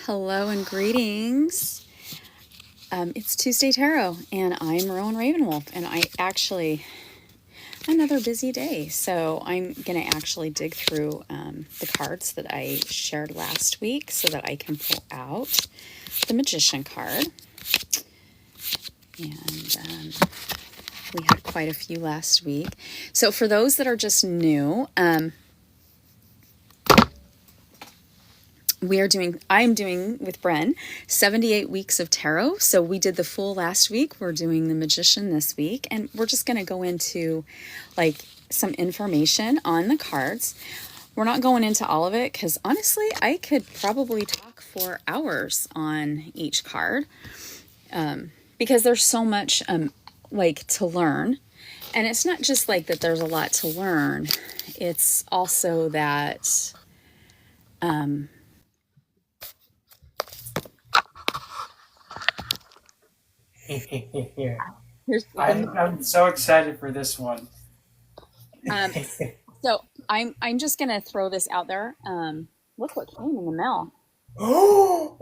Hello and greetings. It's Tuesday Tarot, and I'm Rowan Ravenwolf, and another busy day. So I'm going to actually dig through the cards that I shared last week so that I can pull out the Magician card. And we had quite a few last week. So for those that are just new, I'm doing with Bren 78 weeks of tarot. So we did the Fool last week. We're doing the Magician this week. And we're just going to go into like some information on the cards. We're not going into all of it because honestly, I could probably talk for hours on each card because there's so much to learn. And it's not just like that there's a lot to learn. It's also that I'm so excited for this one. So I'm just gonna throw this out there. Look what came in the mail. Oh!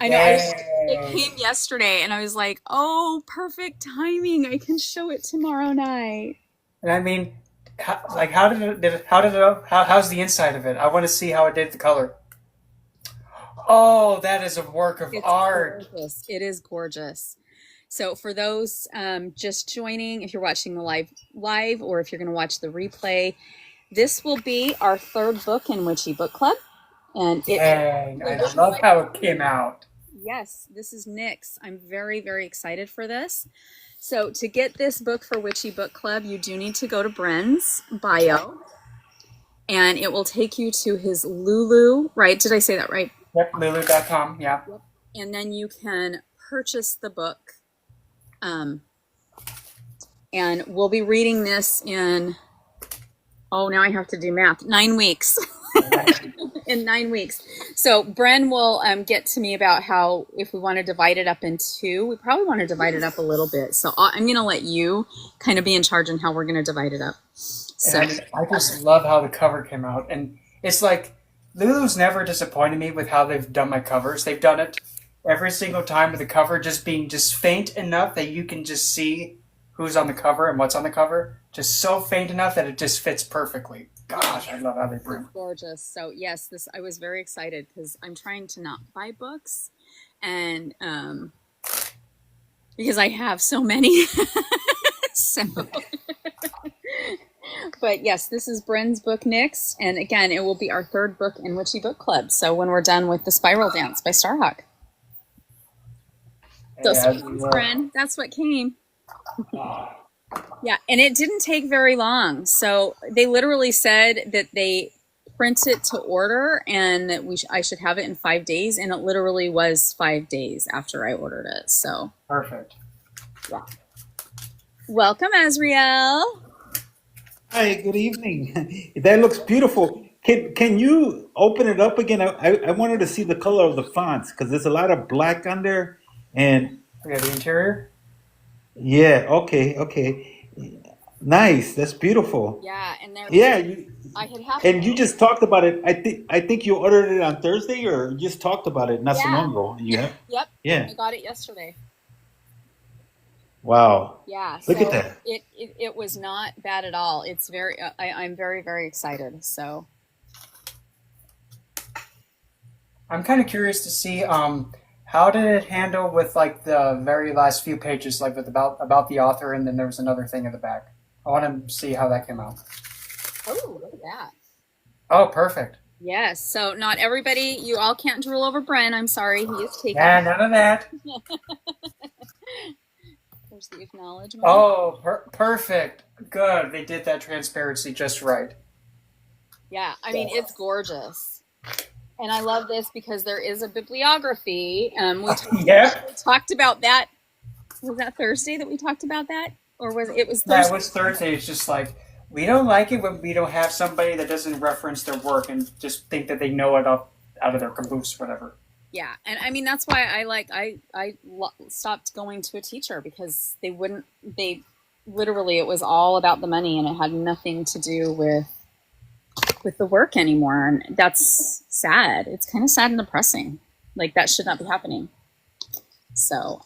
I know. It came yesterday, and I was like, "Oh, perfect timing! I can show it tomorrow night." And I mean, how's the inside of it? I want to see how it did the color. Oh, that is a work of art. Gorgeous. It is gorgeous. So for those just joining, if you're watching the live, or if you're going to watch the replay, this will be our third book in Witchy Book Club. And Dang, I love how it came out. Yes, this is Nyx. I'm very, very excited for this. So to get this book for Witchy Book Club, you do need to go to Bren's bio, and it will take you to his Lulu, right? Did I say that right? Yep, Lulu.com, yeah. Yep. And then you can purchase the book. And we'll be reading this in, now I have to do math, 9 weeks. In 9 weeks. So Bren will get to me about how, if we want to divide it up in two, we probably want to divide it up a little bit. So I'm going to let you kind of be in charge on how we're going to divide it up. So I just love how the cover came out. And it's like, Lulu's never disappointed me with how they've done my covers. They've done it every single time with the cover just being just faint enough that you can just see who's on the cover and what's on the cover. Just so faint enough that it just fits perfectly. Gosh, I love how they bring it. Gorgeous. So yes, I was very excited because I'm trying to not buy books, and because I have so many. So but yes, this is Bren's book, Nyx, and again, it will be our third book in Witchy Book Club. So when we're done with the Spiral Dance by Starhawk. So Bren, that's what came. Yeah, and it didn't take very long. So they literally said that they print it to order and that I should have it in 5 days, and it literally was 5 days after I ordered it. So perfect. Yeah. Welcome, Azriel. Hi, good evening. That looks beautiful. Can you open it up again? I wanted to see the color of the fonts because there's a lot of black on there, and we have the interior. Yeah. Okay. Nice. That's beautiful. Yeah, and there. Yeah. And you just talked about it. I think you ordered it on Thursday, or you just talked about it not so long ago. Yeah. Yep. Yeah. I got it yesterday. Wow. Yeah. Look at that. It was not bad at all. It's I'm very, very excited. So I'm kind of curious to see how did it handle with like the very last few pages, like with about the author, and then there was another thing in the back. I want to see how that came out. Oh, look at that. Oh, perfect. Yes. So not everybody, you all can't drool over Bren. I'm sorry, he is taken. Yeah, none of that. There's the acknowledgement. Oh, perfect. Good. They did that transparency just right. Yeah, I mean, it's gorgeous. And I love this because there is a bibliography. We talked about that. Was that Thursday that we talked about that? Or was it was Thursday? That was Thursday. It's just like, we don't like it when we don't have somebody that doesn't reference their work and just think that they know it out of their caboose, whatever. Yeah, and I mean, that's why I stopped going to a teacher because they literally, it was all about the money and it had nothing to do with with the work anymore, and that's sad. It's kind of sad and depressing. Like that should not be happening. So,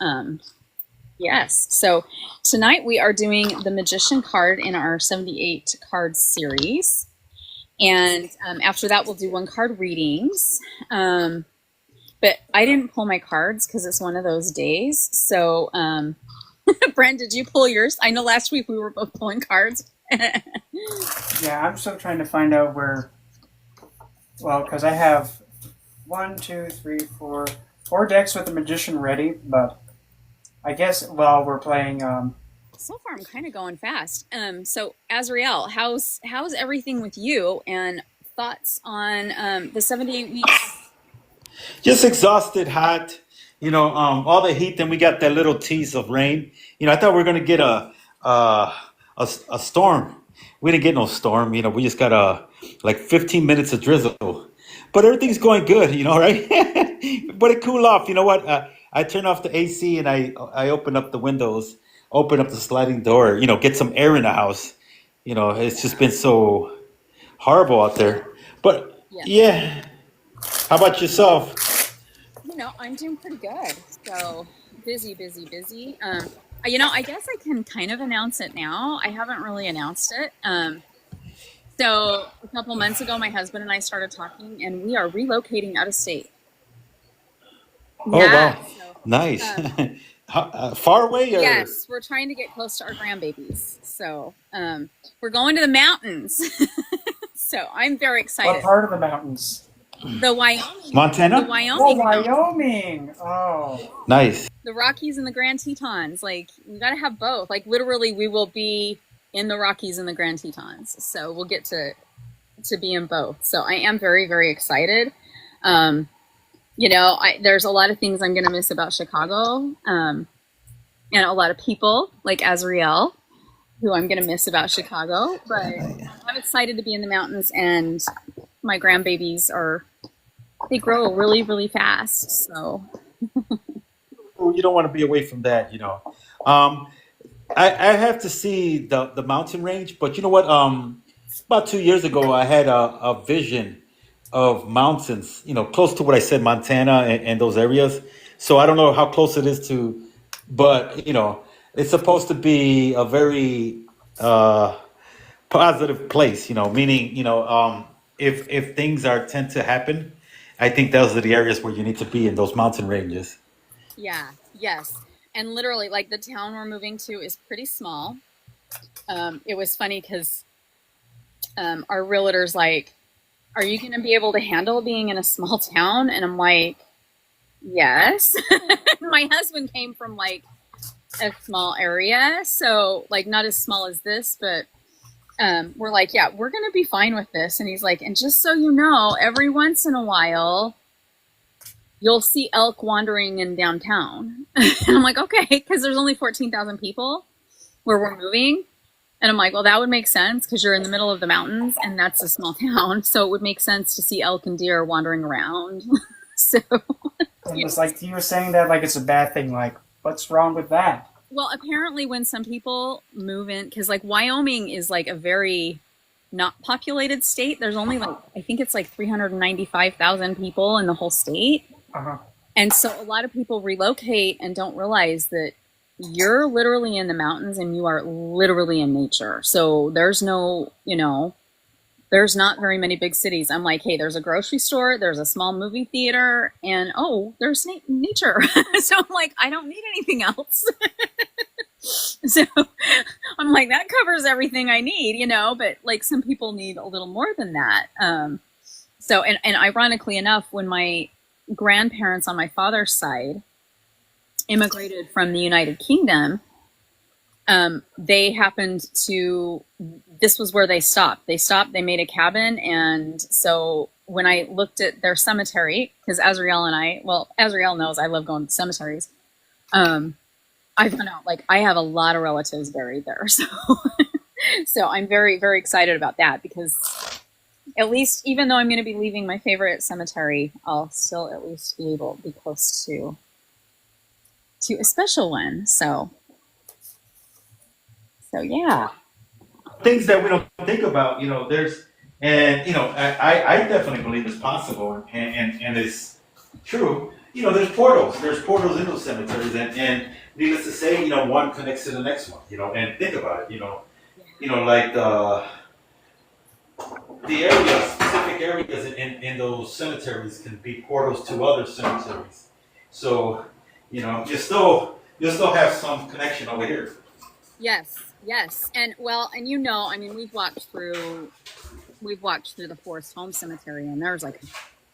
yes. So tonight we are doing the Magician card in our 78 card series. And after that, we'll do one card readings. But I didn't pull my cards because it's one of those days. So, Brent, did you pull yours? I know last week we were both pulling cards. Yeah, I'm still trying to find out where. Well, because I have 4 decks with the Magician ready, but I guess while we're playing. So far, I'm kind of going fast. So Azrael, how's everything with you, and thoughts on the 78 weeks? Just exhausted, hot. All the heat. Then we got that little tease of rain. I thought we were gonna get a storm. We didn't get no storm. We just got like 15 minutes of drizzle. But everything's going good. Right? But it cooled off. You know what? I turned off the AC and I opened up the windows, open up the sliding door. Get some air in the house. It's just been so horrible out there. But Yeah. yeah. How about yourself? I'm doing pretty good. So busy. I guess I can kind of announce it now. I haven't really announced it. So a couple months ago, my husband and I started talking, and we are relocating out of state. Oh Yeah. wow, So, nice. um, Far away or? yes, we're trying to get close to our grandbabies. So we're going to the mountains. So I'm very What excited. part of the mountains? The Wyoming, the Montana? Oh, Wyoming mountains. Wyoming! Oh. Nice. The Rockies and the Grand Tetons. Like, we got to have both. Like, literally, we will be in the Rockies and the Grand Tetons. So we'll get to be in both. So I am very, very excited. There's a lot of things I'm going to miss about Chicago, and a lot of people like Azrael, who I'm going to miss about Chicago. But I'm excited to be in the mountains, and my grandbabies they grow really, really fast. So. You don't want to be away from that. I have to see the mountain range, but you know what? About 2 years ago, I had a vision of mountains, close to what I said, Montana and those areas. So I don't know how close it is to, but it's supposed to be a very positive place. Meaning, if things tend to happen, I think those are the areas where you need to be in those mountain ranges. Yeah, yes. And literally, like, the town we're moving to is pretty small. It was funny because our realtor's like, are you going to be able to handle being in a small town? And I'm like, yes. My husband came from, like, a small area. So, like, not as small as this, but we're like, yeah, we're going to be fine with this. And he's like, and just so you know, every once in a while, you'll see elk wandering in downtown. And I'm like, okay, because there's only 14,000 people where we're moving. And I'm like, well, that would make sense because you're in the middle of the mountains and that's a small town. So it would make sense to see elk and deer wandering around. So And it's like you were saying that like it's a bad thing. Like, what's wrong with that? well, apparently when some people move in, because like Wyoming is like a very not populated state. There's only like, I think it's like 395,000 people in the whole state. Uh-huh. And so a lot of people relocate and don't realize that you're literally in the mountains and you are literally in nature. So there's there's not very many big cities. I'm like, hey, there's a grocery store, there's a small movie theater, and there's nature. So I'm like, I don't need anything else. So I'm like, that covers everything I need, but like some people need a little more than that. And ironically enough, when my grandparents on my father's side immigrated from the United Kingdom, this was where they stopped. They made a cabin. And so when I looked at their cemetery, because Azrael knows I love going to cemeteries. I found out like I have a lot of relatives buried there. So, so I'm very, very excited about that because at least, even though I'm going to be leaving my favorite cemetery, I'll still at least be able to be close to a special one. So yeah. Things that we don't think about, And I definitely believe it's possible, and it's true. There's portals. There's portals in those cemeteries, and needless to say, one connects to the next one. And think about it. Like the areas, specific areas in those cemeteries can be portals to other cemeteries. So, you still have some connection over here. Yes, yes. And well, and I mean, we've walked through the Forest Home Cemetery, and there's like a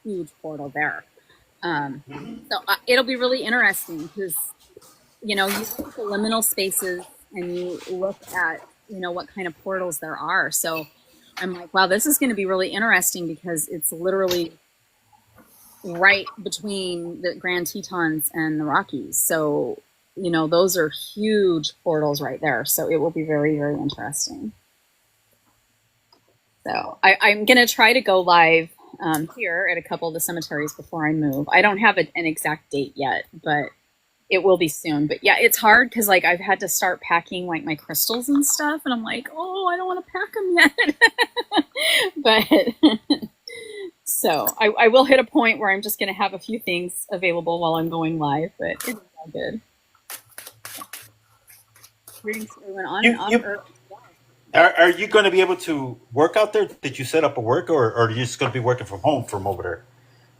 huge portal there. Um, so it'll be really interesting because you look at the liminal spaces and you look at what kind of portals there are. So I'm like, wow, this is going to be really interesting because it's literally right between the Grand Tetons and the Rockies. So those are huge portals right there. So it will be very, very interesting. So I'm going to try to go live here at a couple of the cemeteries before I move. I don't have an exact date yet, but it will be soon. But yeah, it's hard because like I've had to start packing like my crystals and stuff, and I'm like, oh, I don't want to pack them yet. But so I will hit a point where I'm just going to have a few things available while I'm going live, but it's all good. Readings went on and You off. you are you going to be able to work out there? Did you set up a work, or are you just going to be working from home from over there?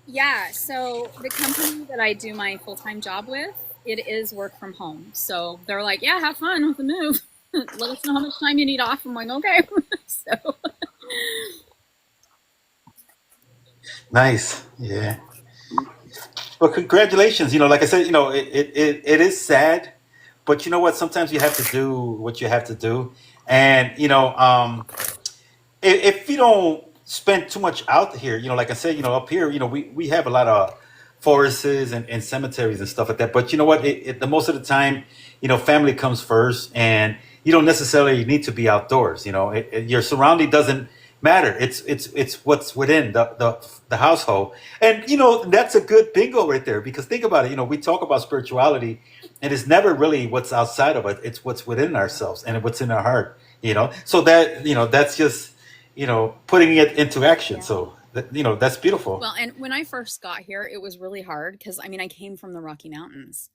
Yeah, so the company that I do my full-time job with, it is work from home. So they're like, yeah, have fun with the move. Let us know how much time you need off. I'm like, okay. So Nice. Yeah. Well, congratulations. Like I said, it is sad, but you know what? Sometimes you have to do what you have to do, and if you don't spend too much out here, like I said, up here, we have a lot of forests and cemeteries and stuff like that. But you know what? The most of the time, family comes first, and you don't necessarily need to be outdoors. Your surrounding doesn't matter. It's what's within the household, and that's a good bingo right there. Because think about it. We talk about spirituality, and it's never really what's outside of it. It's what's within ourselves and what's in our heart. So that's just putting it into action. yeah. So that's beautiful. Well, and when I first got here, it was really hard because I mean, I came from the Rocky Mountains.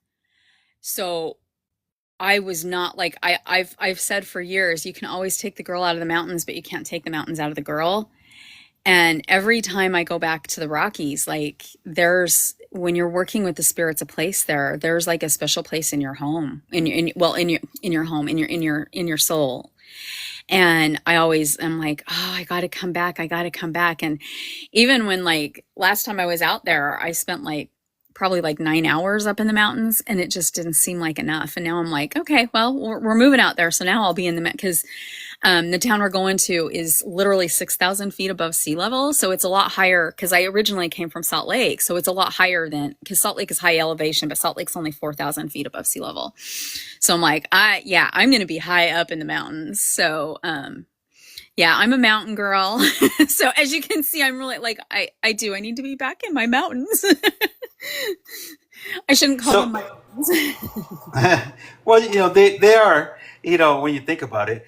So I was not like I've said for years, you can always take the girl out of the mountains, but you can't take the mountains out of the girl. And every time I go back to the Rockies, like there's when you're working with the spirits of place there, there's like a special place in your home, in your home, in your soul. And I always am like, oh, I got to come back. I got to come back. And even when like last time I was out there, I spent like probably like 9 hours up in the mountains and it just didn't seem like enough. And now I'm like, okay, well, we're moving out there. So now I'll be in because the town we're going to is literally 6,000 feet above sea level. So it's a lot higher because I originally came from Salt Lake. So it's a lot higher than because Salt Lake is high elevation, but Salt Lake's only 4,000 feet above sea level. So I'm like, yeah, I'm going to be high up in the mountains. So, yeah, I'm a mountain girl. So as you can see, I'm really like, I need to be back in my mountains. I shouldn't call them So, my mountains. well, they are, when you think about it.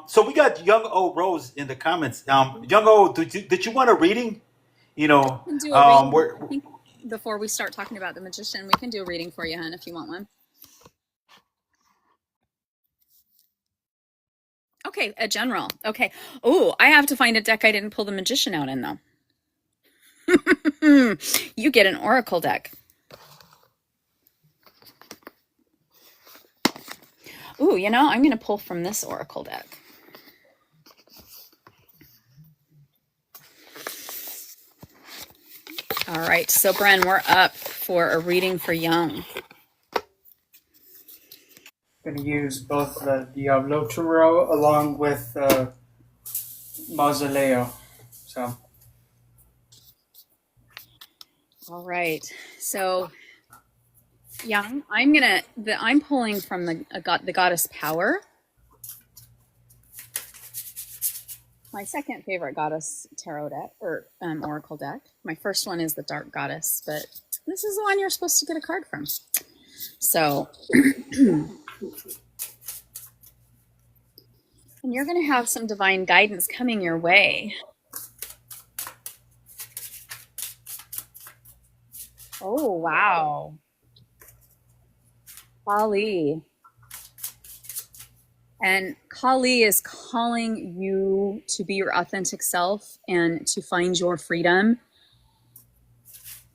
So we got Young O Rose in the comments. Young O, did you want a reading? You know, We can do a reading. where I think before we start talking about the magician, we can do a reading for you, hun, if you want one. Okay, a general. Okay. Oh, I have to find a deck I didn't pull the magician out in though. You get an oracle deck. Ooh, I'm going to pull from this oracle deck. All right, so Bren, we're up for a reading for Young. Going to use both the Diablo Tarot along with Mausoleo. So All right, so Young, I'm pulling from the goddess Power. My second favorite goddess tarot deck or oracle deck. My first one is the Dark Goddess, but this is the one you're supposed to get a card from. So, and you're going to have some divine guidance coming your way. Oh, wow. Kali. And Kali is calling you to be your authentic self and to find your freedom.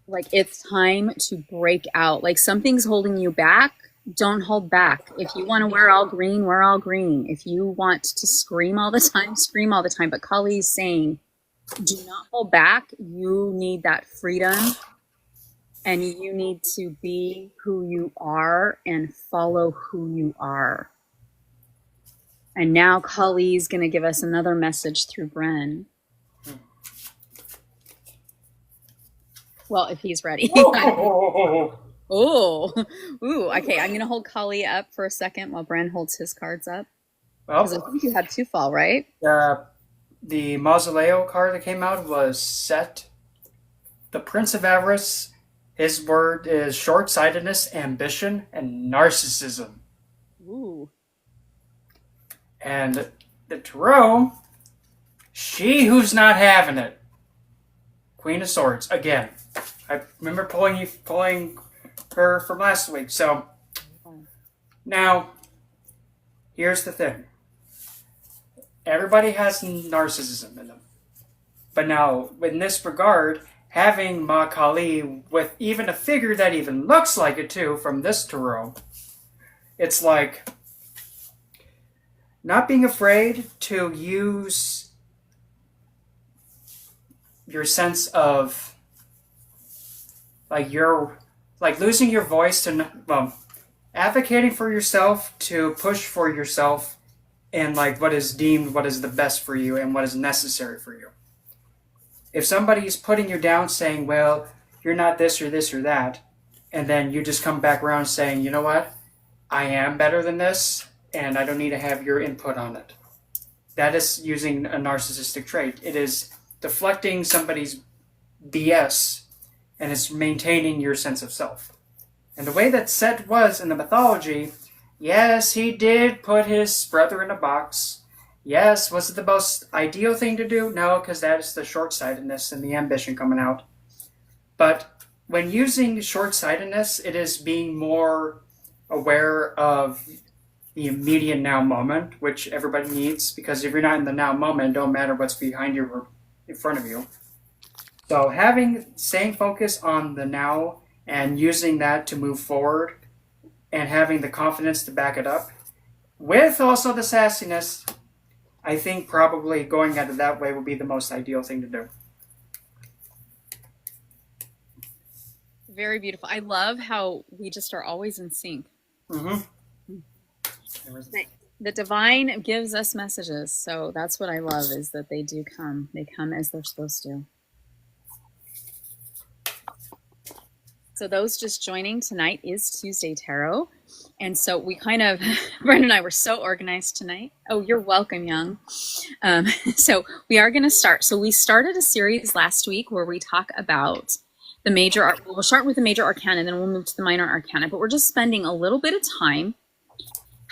Like it's time to break out. Like something's holding you back. Don't hold back. If you want to wear all green, wear all green. If you want to scream all the time, scream all the time. But Kali is saying, do not hold back. You need that freedom. And you need to be who you are and follow who you are. And now Kali's going to give us another message through Bren. Well, if he's ready. Oh, Oh, ooh, okay. I'm going to hold Kali up for a second while Bren holds his cards up. Because I well, think you had two fall, right? the Mausoleo card that came out was Set. The Prince of Avarice, his word is short-sightedness, ambition, and narcissism. Ooh. And the Tarot, she who's not having it. Queen of Swords, again. I remember pulling her from last week. So, now, here's the thing. Everybody has narcissism in them. But now, in this regard, having Ma Kali with even a figure that even looks like it too from this tarot, it's like not being afraid to use your sense of like losing your voice to advocating for yourself, to push for yourself and like what is deemed what is the best for you and what is necessary for you. If somebody's putting you down saying, well, you're not this or that, and then you just come back around saying, you know what, I am better than this and I don't need to have your input on it. That is using a narcissistic trait. It is deflecting somebody's BS and it's maintaining your sense of self. And the way that Set was in the mythology, yes, he did put his brother in a box. Yes, was it the most ideal thing to do? No, because that is the short-sightedness and the ambition coming out. But when using short-sightedness, it is being more aware of the immediate now moment, which everybody needs, because if you're not in the now moment, it don't matter what's behind you or in front of you. So staying focused on the now and using that to move forward and having the confidence to back it up, with also the sassiness, I think probably going at it that way would be the most ideal thing to do. Very beautiful. I love how we just are always in sync. Mm-hmm. The divine gives us messages. So that's what I love, is that they do come. They come as they're supposed to. So those just joining, tonight is Tuesday Tarot. And so we kind of, Brendan and I were so organized tonight. Oh, you're welcome, Young. So we are going to start. So we started a series last week where we talk about the major, we'll start with the major arcana, then we'll move to the minor arcana. But we're just spending a little bit of time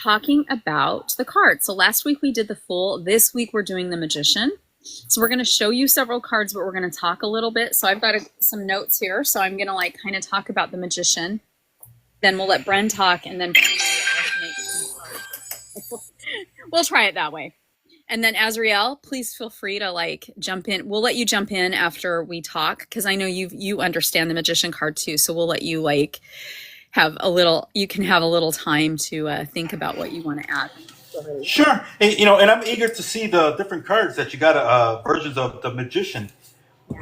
talking about the cards. So last week we did the Fool. This week we're doing the Magician. So we're going to show you several cards, but we're going to talk a little bit. So I've got some notes here. So I'm going to like kind of talk about the Magician. Then we'll let Bren talk, and then Bren and I will alternate some cards. We'll try it that way. And then Azriel, please feel free to like jump in. We'll let you jump in after we talk, because I know you understand the Magician card too. So we'll let you like you can have a little time to think about what you want to add. Sure. And I'm eager to see the different cards that you got, versions of the Magician.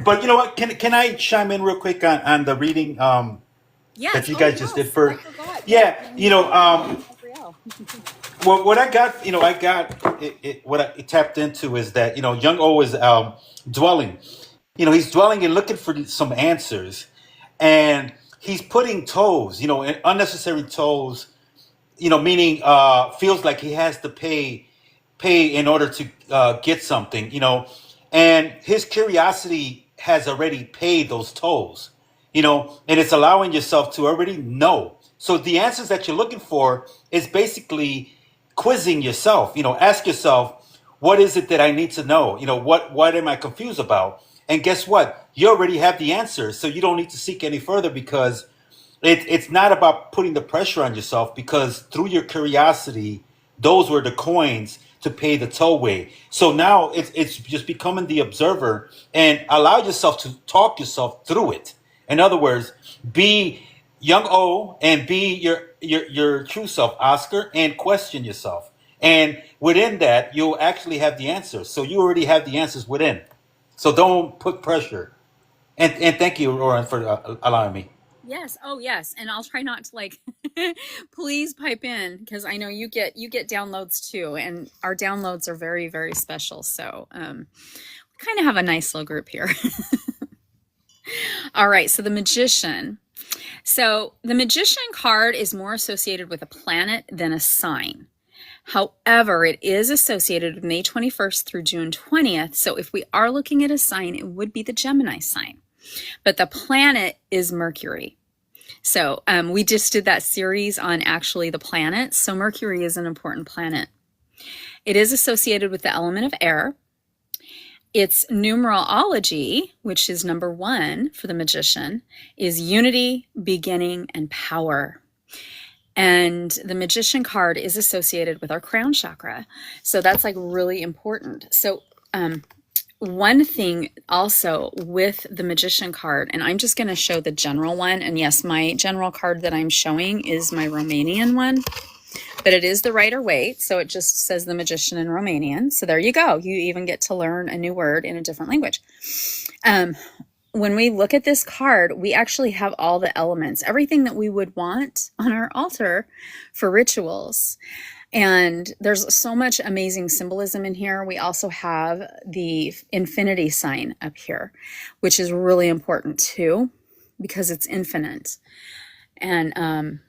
But you know what? Can I chime in real quick on the reading Yes. that you guys just did first? I forgot. Yeah. Well, what I got, what I tapped into is that, Young O is dwelling. He's dwelling and looking for some answers. And he's putting toes, unnecessary toes, meaning feels like he has to pay in order to get something, and his curiosity has already paid those tolls, and it's allowing yourself to already know. So the answers that you're looking for is basically quizzing yourself. Ask yourself, what is it that I need to know? What am I confused about? And guess what? You already have the answer. So you don't need to seek any further, because it's not about putting the pressure on yourself, because through your curiosity, those were the coins to pay the tollway. So now it's just becoming the observer and allow yourself to talk yourself through it. In other words, be young O and be your true self, Oscar, and question yourself. And within that, you'll actually have the answers. So you already have the answers within. So don't put pressure. And thank you, Rowan, for allowing me. Yes. Oh, yes. And I'll try not to like please pipe in, because I know you get downloads too, and our downloads are very, very special. So we kind of have a nice little group here. All right. So the magician. So the magician card is more associated with a planet than a sign. However, it is associated with May 21st through June 20th. So if we are looking at a sign, it would be the Gemini sign. But the planet is Mercury. So we just did that series on actually the planets. So Mercury is an important planet. It is associated with the element of air. Its numerology, which is number 1 for the magician, is unity, beginning, and power. And the magician card is associated with our crown chakra. So that's like really important. So one thing also with the magician card, and I'm just going to show the general one. And yes, my general card that I'm showing is my Romanian one, but it is the Rider-Waite. So it just says the magician in Romanian. So there you go. You even get to learn a new word in a different language. When we look at this card, we actually have all the elements, everything that we would want on our altar for rituals. And there's so much amazing symbolism in here. We also have the infinity sign up here, which is really important too, because it's infinite. And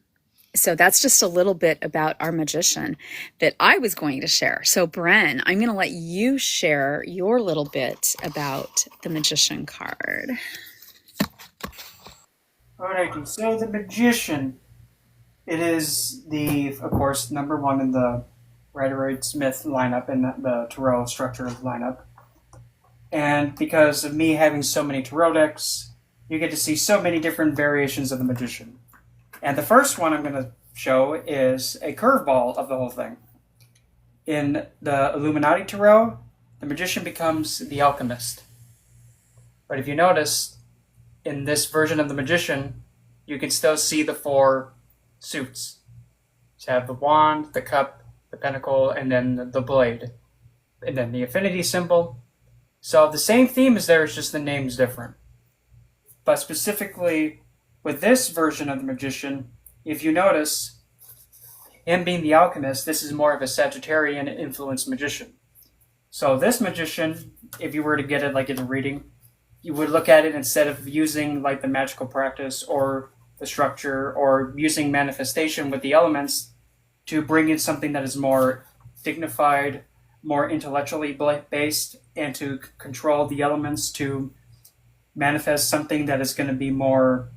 so that's just a little bit about our magician that I was going to share. So Bren, I'm going to let you share your little bit about the magician card. Alrighty, so the magician. It is of course, number 1 in the Rider-Waite-Smith lineup, in the tarot structure lineup. And because of me having so many tarot decks, you get to see so many different variations of the magician. And the first one I'm going to show is a curveball of the whole thing. In the Illuminati tarot, the magician becomes the alchemist. But if you notice, in this version of the magician, you can still see the 4 suits. So you have the wand, the cup, the pentacle, and then the blade. And then the infinity symbol. So the same theme is there, it's just the name's different. But specifically with this version of the magician, if you notice, him being the alchemist, this is more of a Sagittarian influenced magician. So this magician, if you were to get it like in a reading, you would look at it instead of using like the magical practice or the structure or using manifestation with the elements to bring in something that is more dignified, more intellectually based, and to control the elements to manifest something that is going to be more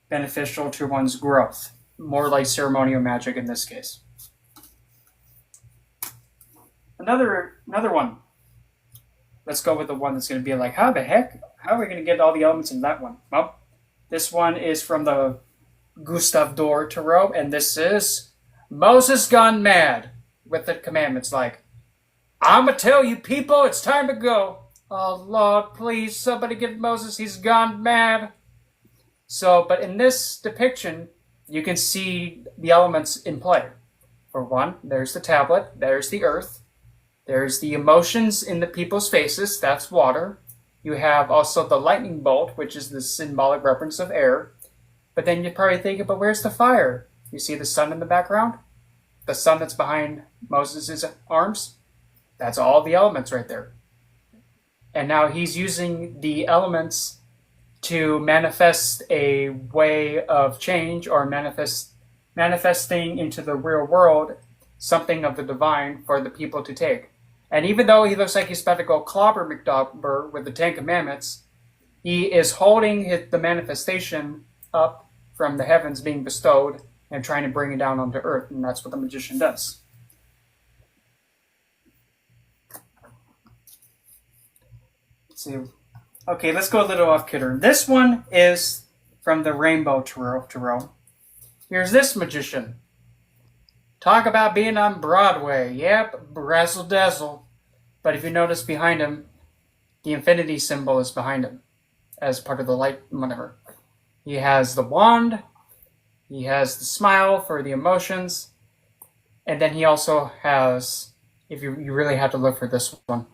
beneficial to one's growth, more like ceremonial magic in this case. Another one. Let's go with the one that's going to be like, how the heck? How are we going to get all the elements in that one? Well, this one is from the Gustav Dor Tarot, and this is Moses Gone Mad, with the commandments like, I'ma tell you people, it's time to go. Oh Lord, please, somebody get Moses, he's gone mad. So, but in this depiction, you can see the elements in play. For one, there's the tablet, there's the earth, there's the emotions in the people's faces, that's water. You have also the lightning bolt, which is the symbolic reference of air. But then you're probably thinking, but where's the fire? You see the sun in the background? The sun that's behind Moses' arms? That's all the elements right there. And now he's using the elements to manifest a way of change or manifesting into the real world something of the divine for the people to take. And even though he looks like he's about to go clobber McDobber with the 10 Commandments, he is holding the manifestation up from the heavens being bestowed and trying to bring it down onto earth. And that's what the magician does. Let's see. Okay, let's go a little off kilter. This one is from the Rainbow Tarot. Here's this magician. Talk about being on Broadway. Yep, razzle dazzle. But if you notice behind him, the infinity symbol is behind him as part of the light, whatever. He has the wand, he has the smile for the emotions, and then he also has, if you really have to look for this one,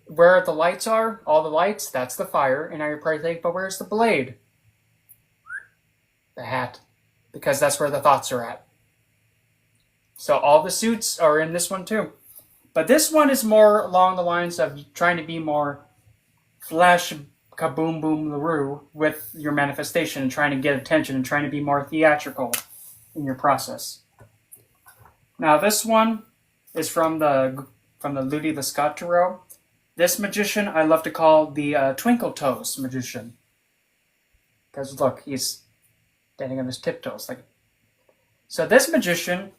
where the lights are, all the lights, that's the fire, and now you're probably thinking, but where's the blade? The hat, because that's where the thoughts are at. So all the suits are in this one too. But this one is more along the lines of trying to be more flash kaboom boom laroo with your manifestation and trying to get attention and trying to be more theatrical in your process. Now this one is from the Ludi Lescott Tarot. This magician I love to call the Twinkle Toes magician. Because look, he's standing on his tiptoes. So this magician,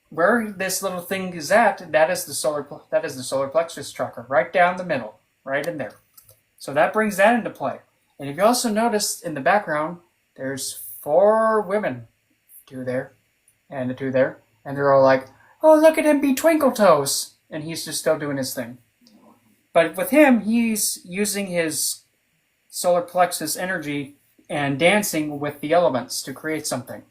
where this little thing is at, that is the solar plexus chakra, right down the middle, right in there. So that brings that into play. And if you also notice in the background, there's 4 women, 2 there, and 2 there, and they're all like, "Oh, look at him be twinkle toes," and he's just still doing his thing. But with him, he's using his solar plexus energy and dancing with the elements to create something.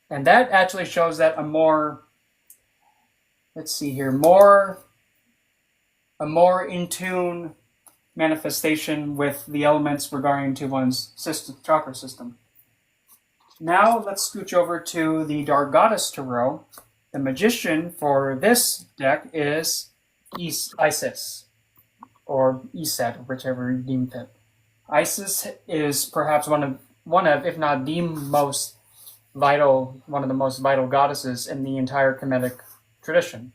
And that actually shows that a more in tune manifestation with the elements regarding to one's chakra system. Now let's scooch over to the Dark Goddess Tarot. The magician for this deck is Isis, or Iset, whichever you deem fit. Isis is perhaps one of, if not the most vital, one of the most vital goddesses in the entire Kemetic tradition.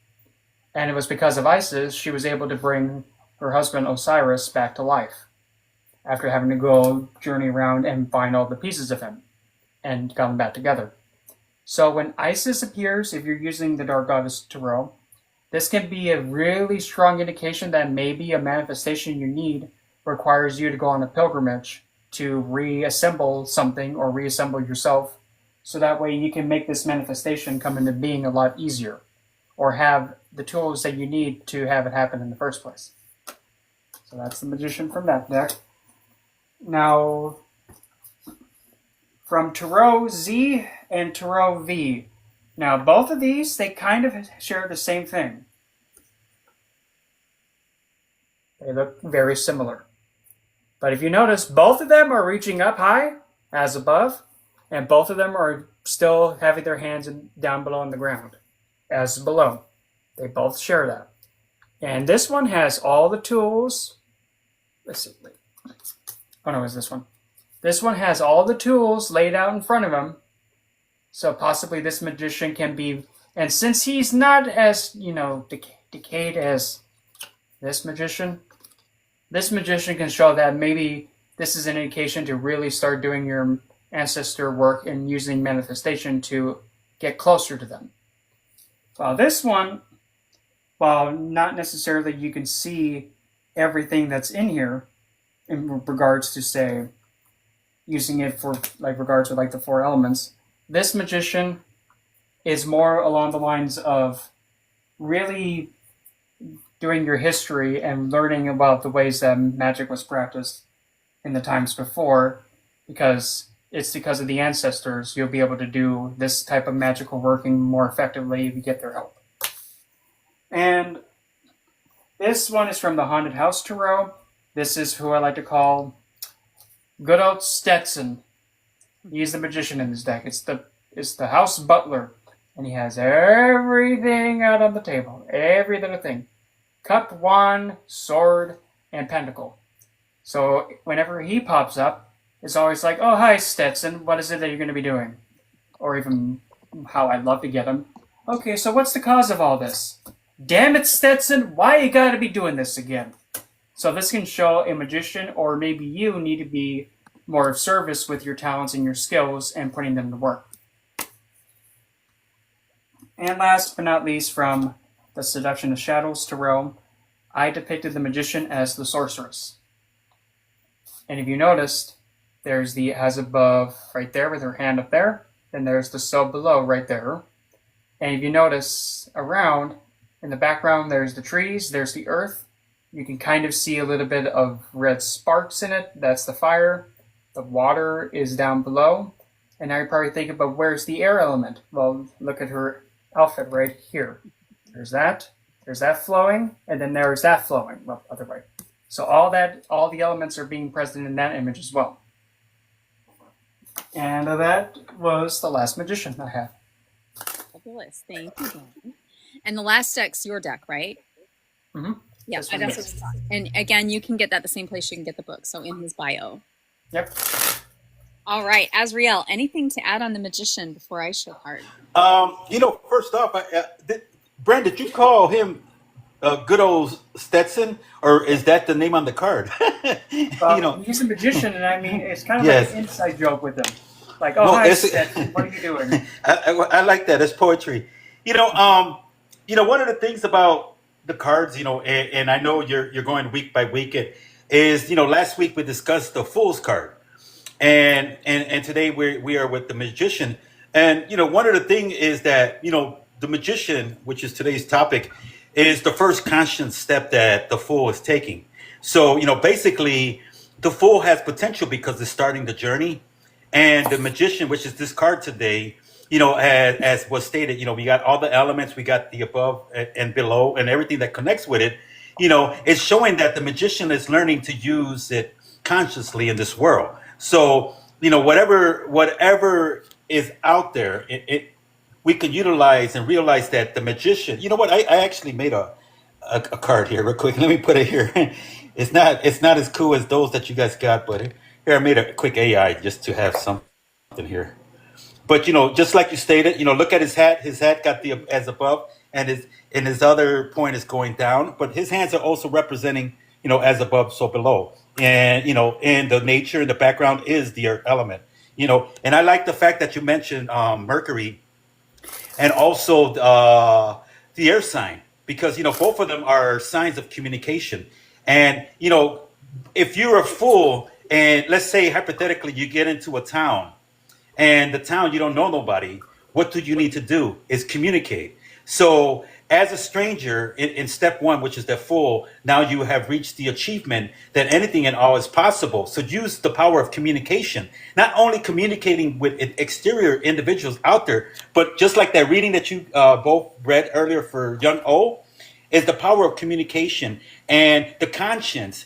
And it was because of Isis she was able to bring her husband Osiris back to life after having to go journey around and find all the pieces of him and got them back together. So when Isis appears, if you're using the Dark Goddess Tarot, this can be a really strong indication that maybe a manifestation you need requires you to go on a pilgrimage to reassemble something or reassemble yourself, so that way you can make this manifestation come into being a lot easier, or have the tools that you need to have it happen in the first place. So that's the magician from that deck. Now, from Tarot Z and Tarot V. Now, both of these, they kind of share the same thing. They look very similar. But if you notice, both of them are reaching up high, as above, and both of them are still having their hands down below on the ground, as below. They both share that. And this one has all the tools. Let's see. Oh no, it's this one. This one has all the tools laid out in front of him. So possibly this magician can be, and since he's not as, decayed as this magician can show that maybe this is an indication to really start doing your ancestor work and using manifestation to get closer to them. While this one, while not necessarily you can see everything that's in here in regards to, say, using it for regards to the 4 elements, this magician is more along the lines of really doing your history and learning about the ways that magic was practiced in the times before, because it's because of the ancestors you'll be able to do this type of magical working more effectively if you get their help. And this one is from the Haunted House Tarot. This is who I like to call good old Stetson. He's the magician in this deck. It's the house butler, and he has everything out on the table, every little thing. Cup, wand, sword, and pentacle. So whenever he pops up, it's always like, "Oh, hi, Stetson. What is it that you're going to be doing?" Or even how I'd love to get him. "Okay, so what's the cause of all this?" "Damn it, Stetson, why you gotta be doing this again?" So this can show a magician, or maybe you need to be more of service with your talents and your skills and putting them to work. And last but not least, from the Seduction of Shadows Tarot, I depicted the magician as the sorceress. And if you noticed, there's the as above right there with her hand up there. Then there's the so below right there. And if you notice around, in the background, there's the trees, there's the earth. You can kind of see a little bit of red sparks in it. That's the fire. The water is down below. And now you're probably thinking about where's the air element? Well, look at her outfit right here. There's that flowing, and then there's that flowing. Well, other way. So all the elements are being present in that image as well. And that was the last magician I have. Fabulous. Thank you, Dan. And the last deck's your deck, right? Mm-hmm. Yeah, that's what I thought. And again, you can get that the same place you can get the book, so in his bio. Yep. All right, Azriel, anything to add on the magician before I show card? First off, Brent, did you call him good old Stetson, or is that the name on the card? He's a magician, and I mean, it's kind of like an inside joke with him. Like, oh, No, hi, Stetson, what are you doing? I like that. It's poetry. One of the things about the cards, and I know you're going week by week. Is last week we discussed the Fool's card, and today we are with the magician. And one of the things is that the magician, which is today's topic, is the first conscious step that the Fool is taking. So basically, the Fool has potential because it's starting the journey. And the magician, which is this card today, as was stated, we got all the elements, we got the above and below and everything that connects with it. It's showing that the magician is learning to use it consciously in this world. So, whatever is out there, we can utilize and realize that the magician, you know what? I actually made a card here real quick. Let me put it here. It's not as cool as those that you guys got, but here I made a quick AI just to have something here. But just like you stated, look at his hat. His hat got the as above, and his other point is going down. But his hands are also representing, as above, so below. And in the nature, in the background is the earth element. And I like the fact that you mentioned Mercury, and also the air sign, because both of them are signs of communication. And if you're a fool, and let's say hypothetically you get into a town, and the town you don't know nobody, what do you need to do is communicate. So as a stranger in step one, which is the Fool, now you have reached the achievement that anything and all is possible. So use the power of communication, not only communicating with exterior individuals out there, but just like that reading that you both read earlier for Young O, is the power of communication. And the conscience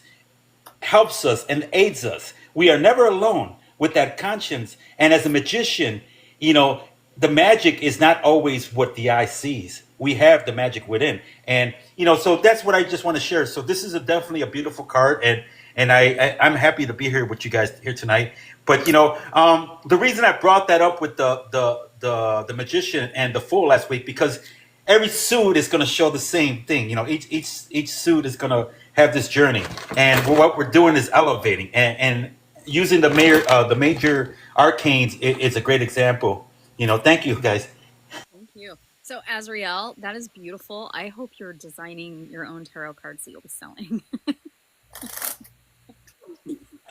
helps us and aids us. We are never alone with that conscience. And as a magician, the magic is not always what the eye sees. We have the magic within. And, so that's what I just want to share. So this is definitely a beautiful card. And I'm happy to be here with you guys here tonight. But, the reason I brought that up with the magician and the Fool last week, because every suit is going to show the same thing. Each suit is going to have this journey. And what we're doing is elevating. And using the major arcanes is a great example. Thank you, guys. Thank you. So, Azriel, that is beautiful. I hope you're designing your own tarot cards that you'll be selling.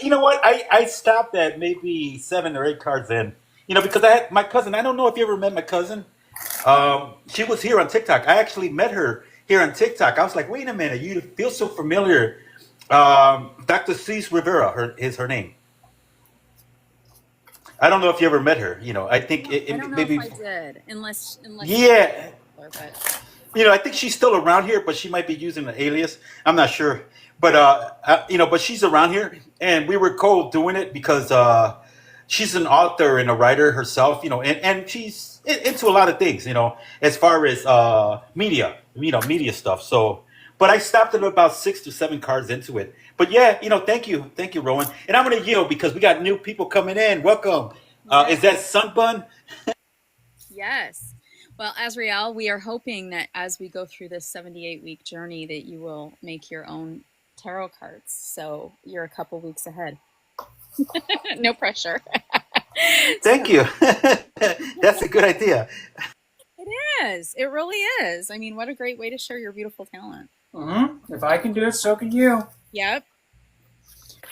You know what? I stopped at maybe 7 or 8 cards in. Because I had my cousin. I don't know if you ever met my cousin. She was here on TikTok. I actually met her here on TikTok. I was like, wait a minute, you feel so familiar. Dr. Cease Rivera is her name. I don't know if you ever met her. I think I don't know maybe. if I did, unless. Yeah. But... I think she's still around here, but she might be using an alias. I'm not sure. But, but she's around here. And we were doing it because she's an author and a writer herself, and she's into a lot of things, as far as media, media stuff. So, but I stopped at about 6 to 7 cards into it. But yeah, thank you, Rowan. And I'm gonna yield because we got new people coming in. Welcome. Is that Sunbun? Yes. Well, Azriel, we are hoping that as we go through this 78-week journey that you will make your own tarot cards. So you're a couple weeks ahead. No pressure. Thank you. That's a good idea. It is. It really is. I mean, what a great way to share your beautiful talent. Mm-hmm. If I can do it, so can you. Yep.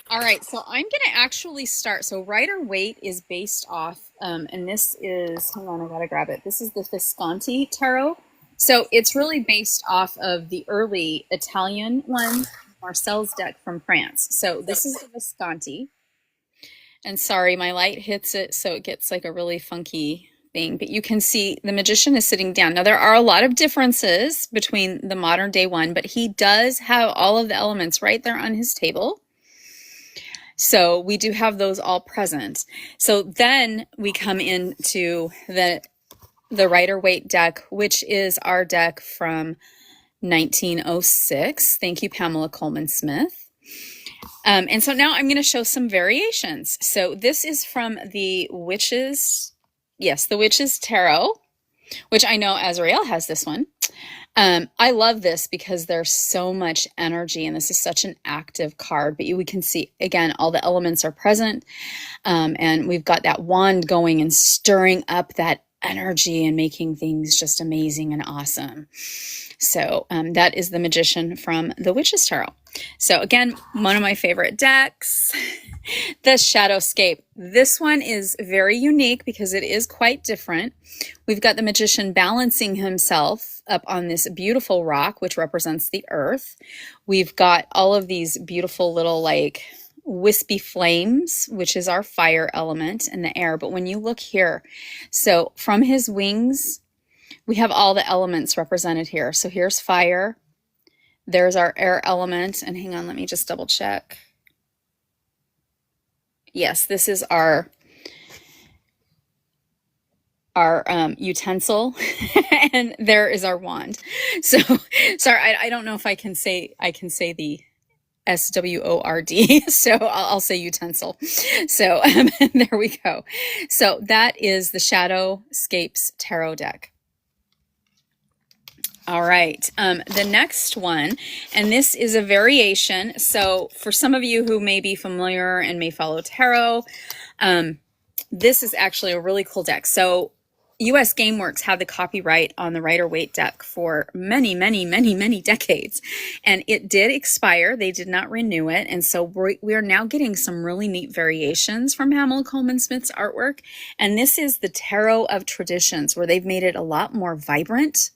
All right, so I'm going to actually start. So Rider Waite is based off, and this is, hang on, I got to grab it. This is the Visconti Tarot. So it's really based off of the early Italian one, Marcel's deck from France. So this is the Visconti. And sorry, my light hits it, so it gets like a really funky thing. But you can see the magician is sitting down. Now, there are a lot of differences between the modern day one, but he does have all of the elements right there on his table. So we do have those all present. So then we come into the Rider Waite deck, which is our deck from 1906. Thank you, Pamela Coleman Smith. And so now I'm going to show some variations. So this is from the Witches, yes, the Witches Tarot, which I know Azrael has this one. I love this because there's so much energy, and this is such an active card. But we can see, again, all the elements are present, and we've got that wand going and stirring up that energy and making things just amazing and awesome. So that is the Magician from the Witches Tarot. So again, one of my favorite decks, the Shadowscape. This one is very unique because it is quite different. We've got the Magician balancing himself up on this beautiful rock, which represents the earth. We've got all of these beautiful little like wispy flames, which is our fire element in the air. But when you look here, so from his wings, we have all the elements represented here. So here's fire. There's our air element. And hang on, let me just double check. Yes, this is our utensil, and there is our wand. So sorry, I don't know if I can say the SWORD, so I'll say utensil. So there we go. So that is the Shadowscapes Tarot deck. All right, the next one, and this is a variation. So for some of you who may be familiar and may follow tarot, this is actually a really cool deck. So US GameWorks had the copyright on the Rider Waite deck for many, many, many, many decades, and it did expire. They did not renew it, and so we are now getting some really neat variations from Pamela Coleman Smith's artwork, and this is the Tarot of Traditions, where they've made it a lot more vibrant.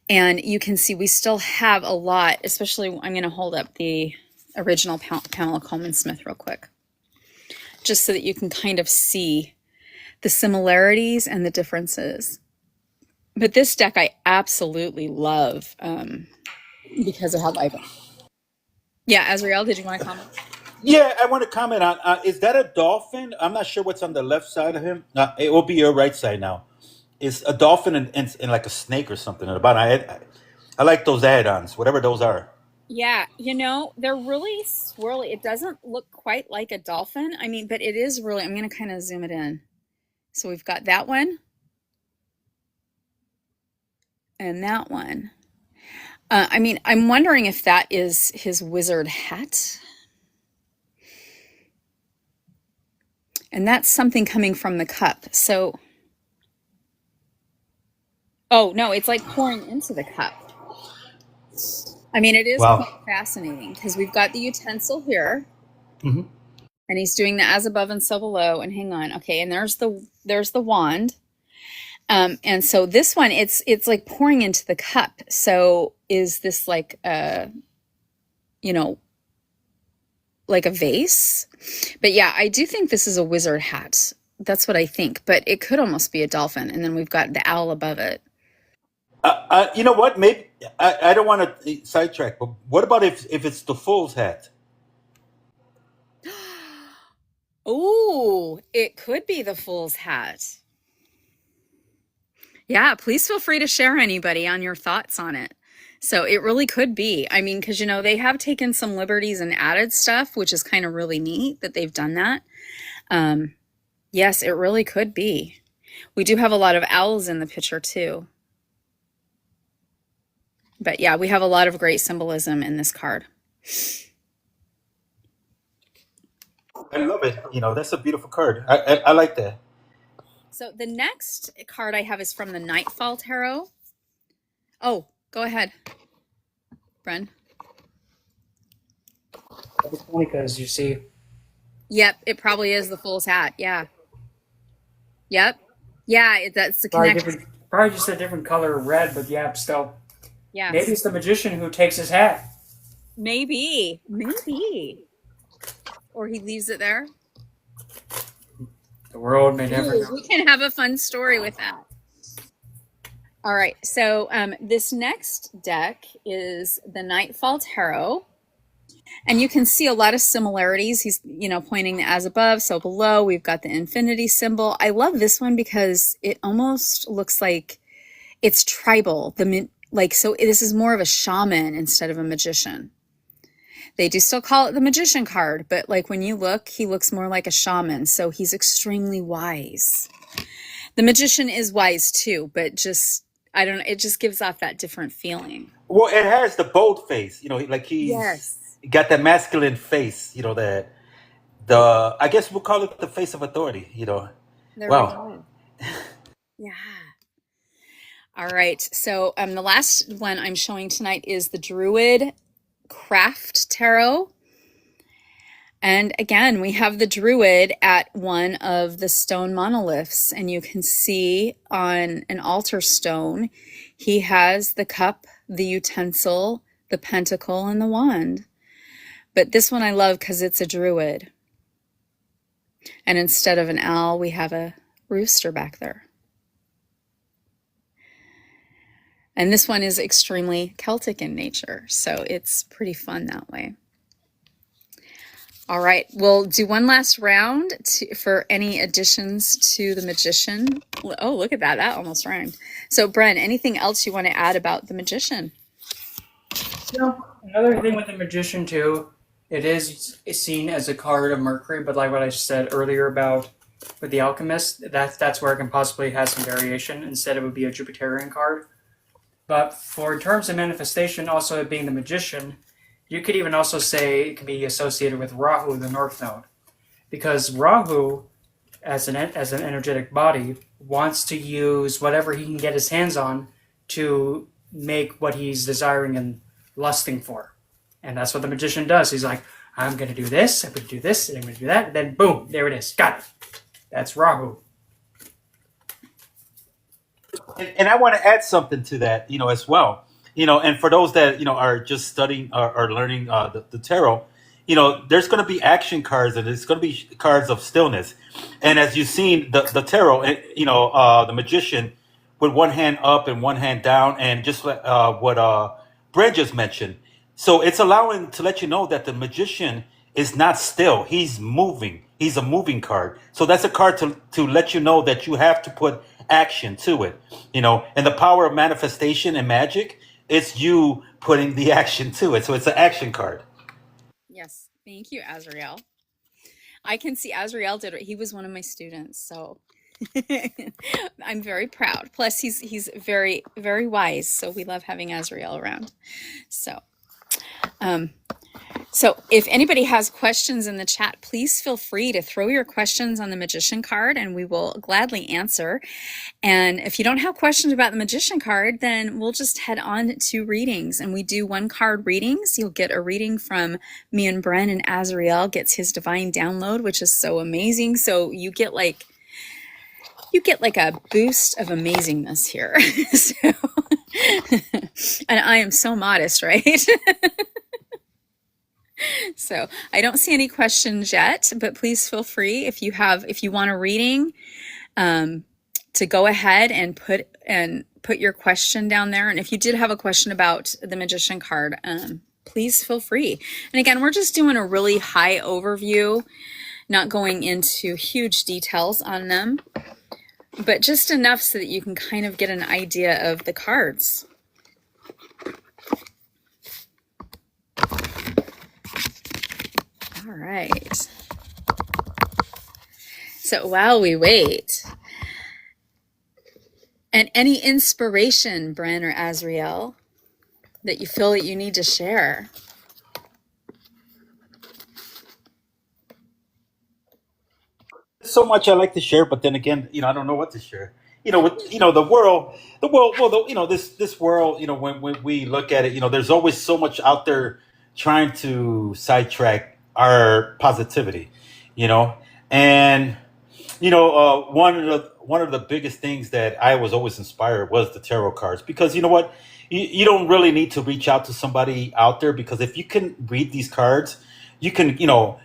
And you can see we still have a lot, especially I'm going to hold up the original Pamela Coleman Smith real quick, just so that you can kind of see the similarities and the differences. But this deck I absolutely love because of how vibrant. Yeah, Azrael, did you want to comment? Yeah, I want to comment on is that a dolphin? I'm not sure what's on the left side of him. It will be your right side now. Is a dolphin and like a snake or something at the bottom. I like those add-ons, whatever those are. Yeah, they're really swirly. It doesn't look quite like a dolphin. I mean, but it is really, I'm going to kind of zoom it in. So we've got that one. And that one. I mean, I'm wondering if that is his wizard hat. And that's something coming from the cup. So, oh, no, it's like pouring into the cup. I mean, it is quite fascinating because we've got the utensil here. Mm-hmm. And he's doing the as above and so below. And hang on. Okay, and there's the wand. And so this one, it's like pouring into the cup. So is this like like a vase? But yeah, I do think this is a wizard hat. That's what I think. But it could almost be a dolphin. And then we've got the owl above it. You know what? Maybe I don't want to sidetrack, but what about if it's the fool's hat? Oh, it could be the fool's hat. Yeah, please feel free to share anybody on your thoughts on it. So it really could be. I mean, because, they have taken some liberties and added stuff, which is kind of really neat that they've done that. Yes, it really could be. We do have a lot of owls in the picture too. But yeah, we have a lot of great symbolism in this card. I love it. That's a beautiful card. I like that. So the next card I have is from the Nightfall Tarot. Oh, go ahead, Bren. It's funny because you see, Yep, it probably is the fool's hat. Yeah. Yep. Yeah, that's the probably connection. different, probably just a different color of red, but yeah, still. Maybe Yes. it's the magician who takes his hat. Maybe. Maybe. Or he leaves it there. The world may never Ooh, know. we can have a fun story with that. All right. So this next deck is the Nightfall Tarot. And you can see a lot of similarities. He's, pointing the as above, so below. We've got the infinity symbol. I love this one because it almost looks like it's tribal. So this is more of a shaman instead of a magician. They do still call it the magician card, but like when you look, he looks more like a shaman. So he's extremely wise. The magician is wise too, but just, I don't know, it just gives off that different feeling. Well, it has the bold face, like he's Yes. got that masculine face, that the I guess we'll call it the face of authority. There we Wow. go. Yeah. All right. So the last one I'm showing tonight is the Druid Craft Tarot. And again, we have the Druid at one of the stone monoliths, and you can see on an altar stone, he has the cup, the utensil, the pentacle, and the wand. But this one I love because it's a Druid. And instead of an owl, we have a rooster back there. And this one is extremely Celtic in nature, so it's pretty fun that way. All right, we'll do one last round for any additions to the magician. Oh, look at that. That almost rhymed. So, Bren, anything else you want to add about the magician? Another thing with the magician too, it is seen as a card of Mercury, but like what I said earlier about with the alchemist, that's where it can possibly have some variation. Instead, it would be a Jupiterian card. But in terms of manifestation, also being the magician, you could even also say it can be associated with Rahu, the North Node, because Rahu, as an energetic body, wants to use whatever he can get his hands on to make what he's desiring and lusting for, and that's what the magician does. He's like, I'm going to do this, I'm going to do this, and I'm going to do that, and then boom, there it is, got it. That's Rahu. And I want to add something to that, as well. And for those that are just studying or learning the tarot, there's going to be action cards and there's going to be cards of stillness. And as you've seen the tarot, the magician with one hand up and one hand down, and just like what Brad just mentioned. So it's allowing to let you know that the magician is not still; he's moving. He's a moving card. So that's a card to let you know that you have to put action to it. And the power of manifestation and magic, it's you putting the action to it. So it's an action card. Yes, thank you, Azrael. I can see Azrael did it. He was one of my students, so I'm very proud. Plus, he's very, very wise, so we love having Azrael around. So, so if anybody has questions in the chat, please feel free to throw your questions on the magician card and we will gladly answer. And if you don't have questions about the magician card, then we'll just head on to readings. And we do one card readings. You'll get a reading from me and Bren, and Azrael gets his divine download, which is so amazing. So you get like a boost of amazingness here. So, and I am so modest, right? So I don't see any questions yet, but please feel free if you want a reading, to go ahead and put your question down there. And if you did have a question about the magician card, please feel free. And again, we're just doing a really high overview, not going into huge details on them, but just enough so that you can kind of get an idea of the cards. All right. So while we wait, and any inspiration, Bren or Azrael, that you feel that you need to share? So much I like to share, but then again, I don't know what to share. With the world. Well, this world. When we look at it, there's always so much out there trying to sidetrack our positivity, you know. And one of the biggest things that I was always inspired was the tarot cards, because you know what, you don't really need to reach out to somebody out there, because if you can read these cards, you can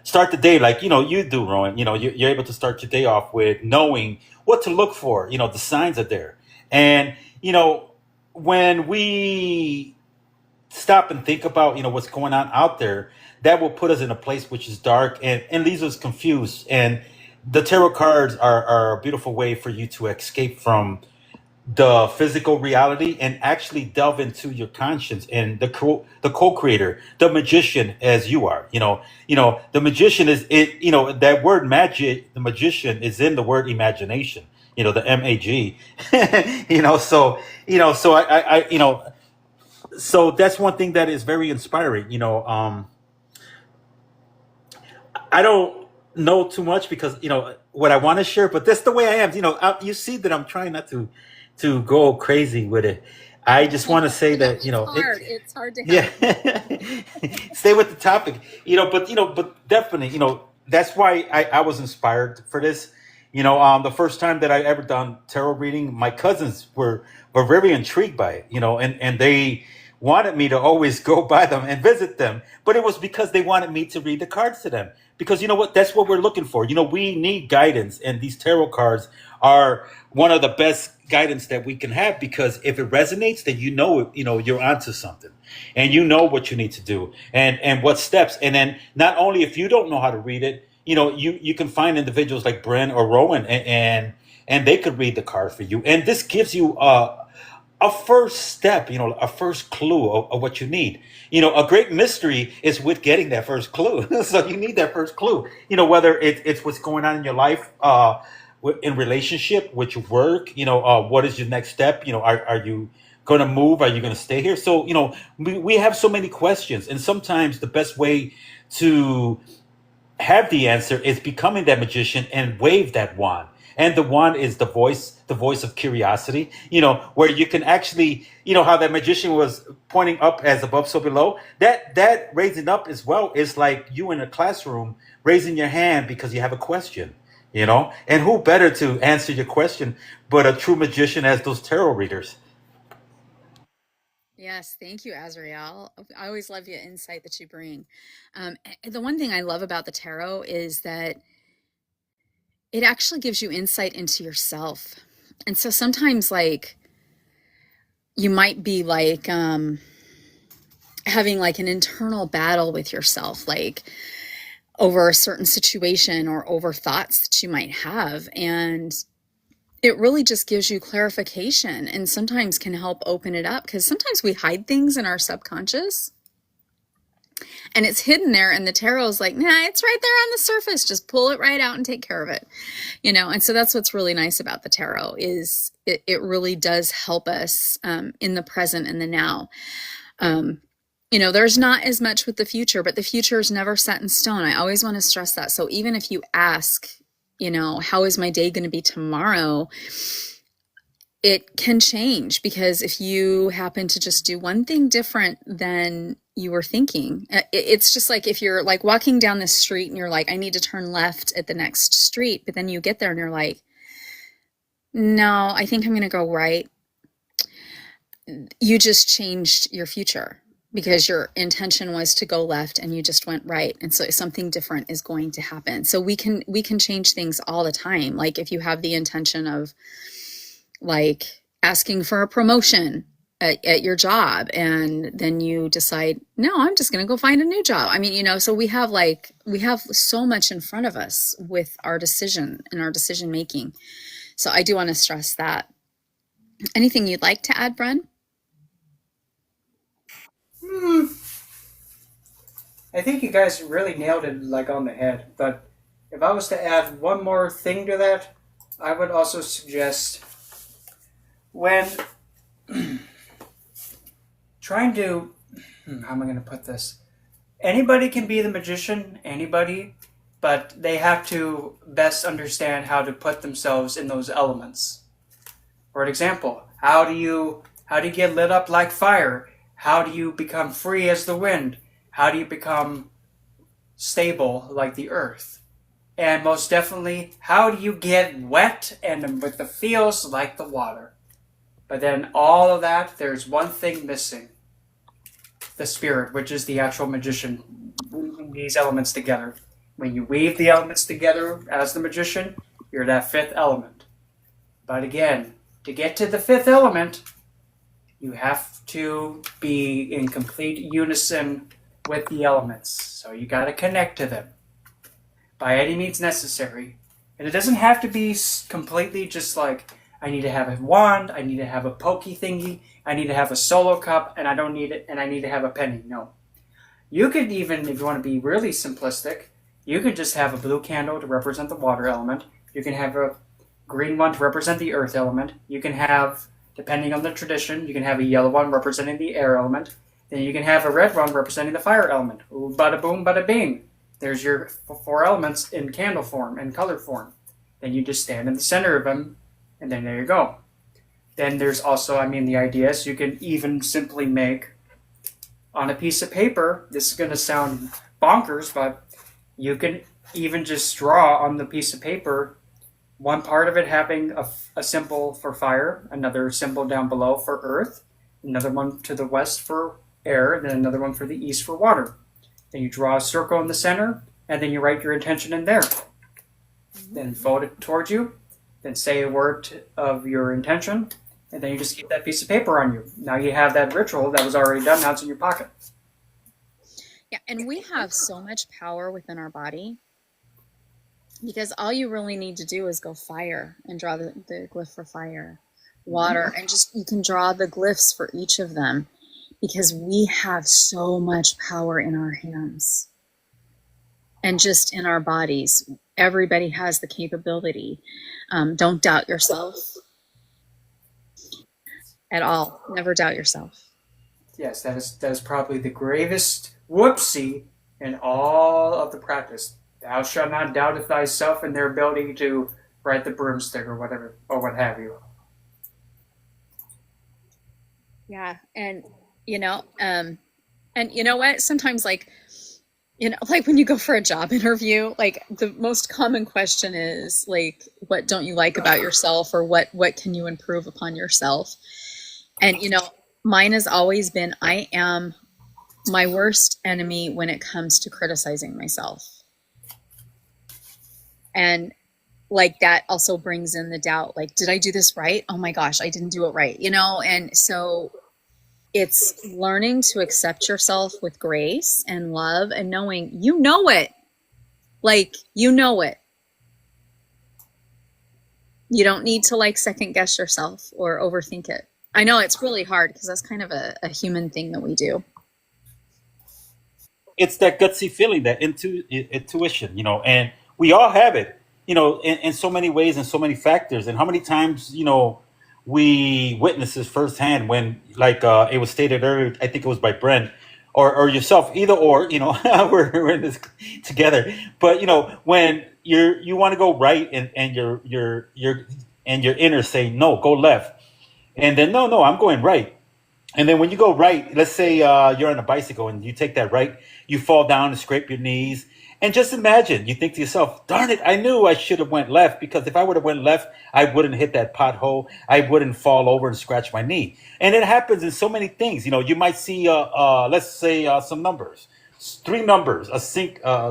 start the day like you do, Rowan. You're able to start your day off with knowing what to look for. The signs are there, and when we stop and think about what's going on out there, that will put us in a place which is dark and leaves us confused. And the tarot cards are a beautiful way for you to escape from the physical reality and actually delve into your conscience and the co-creator, the magician, as you are. The magician is it. That word magic. The magician is in the word imagination. The MAG. So so that's one thing that is very inspiring. I don't know too much because what I want to share, but that's the way I am. You see that I'm trying not to go crazy with it. I just want to say that It's hard. It's hard to yeah, have. stay with the topic. But definitely, that's why I was inspired for this. The first time that I ever done tarot reading, my cousins were very intrigued by it. And they wanted me to always go by them and visit them, but it was because they wanted me to read the cards to them. Because you know what, that's what we're looking for. We need guidance, and these tarot cards are one of the best guidance that we can have, because if it resonates, then you're onto something, and you know what you need to do, and what steps. And then not only if you don't know how to read it, you can find individuals like Bren or Rowan, and they could read the card for you, and this gives you a first step, a first clue of what you need. A great mystery is with getting that first clue. So you need that first clue, whether it's what's going on in your life, in relationship, with your work, what is your next step? Are you going to move? Are you going to stay here? So, we have so many questions, and sometimes the best way to have the answer is becoming that magician and wave that wand. And the wand is the voice of curiosity, where you can actually, how that magician was pointing up as above, so below. That raising up as well is like you in a classroom raising your hand because you have a question, and who better to answer your question but a true magician as those tarot readers. Yes, thank you, Azrael. I always love your insight that you bring. The one thing I love about the tarot is that it actually gives you insight into yourself. And so sometimes, like, you might be like having like an internal battle with yourself, like over a certain situation or over thoughts that you might have. And it really just gives you clarification and sometimes can help open it up, because sometimes we hide things in our subconscious and it's hidden there, and the tarot is like, nah, it's right there on the surface, just pull it right out and take care of it. And so that's what's really nice about the tarot is it really does help us in the present and the now. There's not as much with the future, but the future is never set in stone. I always want to stress that. So even if you ask, how is my day going to be tomorrow? It can change, because if you happen to just do one thing different than you were thinking, it's just like if you're like walking down the street and you're like, I need to turn left at the next street, but then you get there and you're like, no, I think I'm going to go right. You just changed your future because your intention was to go left and you just went right. And so something different is going to happen. So we can change things all the time. Like if you have the intention of like asking for a promotion at your job, and then you decide, no, I'm just going to go find a new job. I mean, so we have so much in front of us with our decision and our decision making. So I do want to stress that. Anything you'd like to add, Bren? I think you guys really nailed it like on the head. But if I was to add one more thing to that, I would also suggest when trying to, how am I going to put this? Anybody can be the magician, anybody, but they have to best understand how to put themselves in those elements. For example, how do you get lit up like fire? How do you become free as the wind? How do you become stable like the earth. And most definitely, how do you get wet and with the feels like the water? But then all of that, there's one thing missing. The spirit, which is the actual magician, weaving these elements together. When you weave the elements together as the magician, you're that fifth element. But again, to get to the fifth element, you have to be in complete unison with the elements. So you got to connect to them by any means necessary. And it doesn't have to be completely just like, I need to have a wand, I need to have a pokey thingy, I need to have a solo cup, and I don't need it, and I need to have a penny. No. You could even, if you want to be really simplistic, you could just have a blue candle to represent the water element. You can have a green one to represent the earth element. You can have, depending on the tradition, you can have a yellow one representing the air element. Then you can have a red one representing the fire element. Ooh, bada boom, bada bing. There's your four elements in candle form and color form. Then you just stand in the center of them, and then there you go. Then there's also, the idea is you can even simply make on a piece of paper, this is going to sound bonkers, but you can even just draw on the piece of paper one part of it having a symbol for fire, another symbol down below for earth, another one to the west for air, and then another one for the east for water. Then you draw a circle in the center, and then you write your intention in there. Then fold it towards you, then say a word of your intention, and then you just keep that piece of paper on you. Now you have that ritual that was already done, now it's in your pocket. Yeah, and we have so much power within our body because all you really need to do is go fire and draw the glyph for fire, water, and just you can draw the glyphs for each of them because we have so much power in our hands and just in our bodies. Everybody has the capability. Don't doubt yourself at all. Never doubt yourself. Yes, that is probably the gravest whoopsie in all of the practice. Thou shalt not doubt thyself in their ability to ride the broomstick or whatever, or what have you. Yeah, and you know what? Sometimes like when you go for a job interview, like the most common question is like, what don't you like about yourself, or what can you improve upon yourself? And mine has always been, I am my worst enemy when it comes to criticizing myself. And like that also brings in the doubt, like, did I do this right? Oh my gosh, I didn't do it right, And so it's learning to accept yourself with grace and love and knowing it. Like, it. You don't need to second guess yourself or overthink it. I know it's really hard because that's kind of a human thing that we do. It's that gutsy feeling, that intuition, and we all have it, in so many ways and so many factors. And how many times, we witness this firsthand when, it was stated earlier, I think it was by Brent or yourself, either or, we're in this together. But when you want to go right and your inner say no, go left, and then no, I'm going right. And then when you go right, let's say you're on a bicycle and you take that right, you fall down and scrape your knees. And just imagine, you think to yourself, darn it, I knew I should have went left, because if I would have went left, I wouldn't hit that pothole. I wouldn't fall over and scratch my knee. And it happens in so many things. You might see, let's say some numbers, three numbers,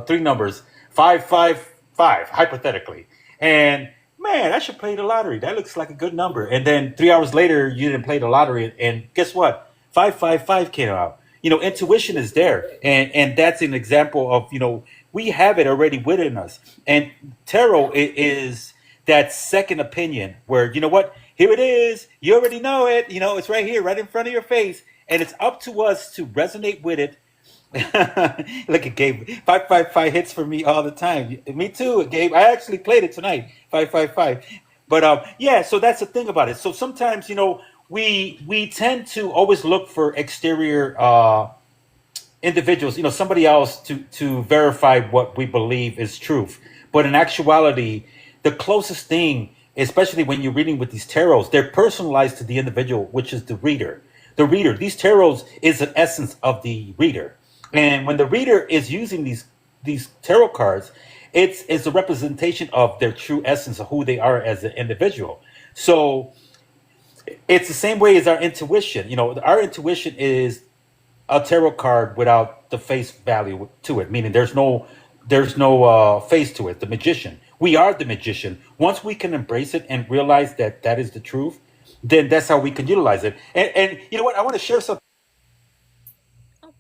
three numbers, 555, hypothetically. And man, I should play the lottery. That looks like a good number. And then 3 hours later, you didn't play the lottery. And guess what? 555 came out. Intuition is there. And that's an example of, we have it already within us. And tarot is that second opinion where, you know what? Here it is. You already know it. It's right here, right in front of your face. And it's up to us to resonate with it. Look at Gabe. 555 hits for me all the time. Me too, Gabe. I actually played it tonight. 555. But yeah, so that's the thing about it. So sometimes, we tend to always look for exterior individuals, somebody else to verify what we believe is truth. But in actuality, the closest thing, especially when you're reading with these tarots, they're personalized to the individual, which is the reader. The reader. These tarots is an essence of the reader. And when the reader is using these these tarot cards, it's a representation of their true essence of who they are as an individual. So it's the same way as our intuition. Our intuition is a tarot card without the face value to it, meaning there's no face to it. The magician, we are the magician. Once we can embrace it and realize that that is the truth, then that's how we can utilize it. And you know what? I want to share something. Oh,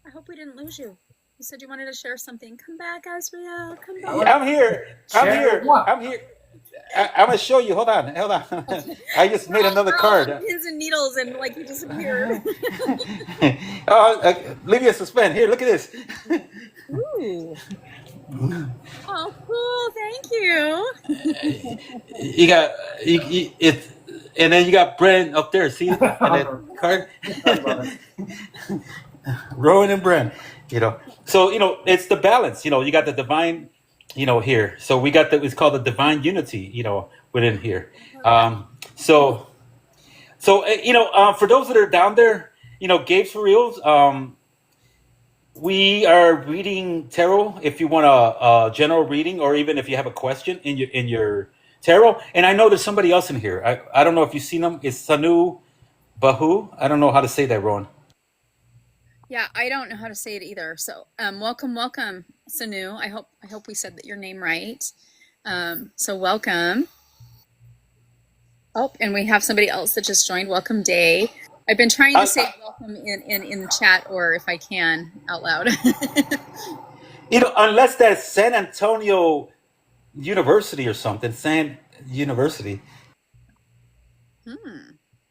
I hope we didn't lose you. You said you wanted to share something. Come back, Azriel. Come I back. like I'm here. I'm share here. what? I'm here. I'm gonna show you. Hold on. Hold on. I just made another We're all on card. pins and needles, and like you disappeared. Leave you a suspend. Here, look at this. Ooh. Oh, cool. Thank you. You got it, and then you got Bren up there. See, and that card. I love it. Rowan and Bren. So it's the balance. You got the divine. Here. So we got it's called the divine unity. Within here. So for those that are down there, Gabe for reals. We are reading tarot. If you want a general reading, or even if you have a question in your tarot. And I know there's somebody else in here. I don't know if you've seen them. It's Sanu Bahu. I don't know how to say that, Rowan. Yeah, I don't know how to say it either. So, welcome, Sanu. I hope we said that your name right. So welcome. Oh, and we have somebody else that just joined. Welcome, Day. I've been trying to say welcome in the chat, or if I can, out loud. Unless that's San Antonio University or something. San University.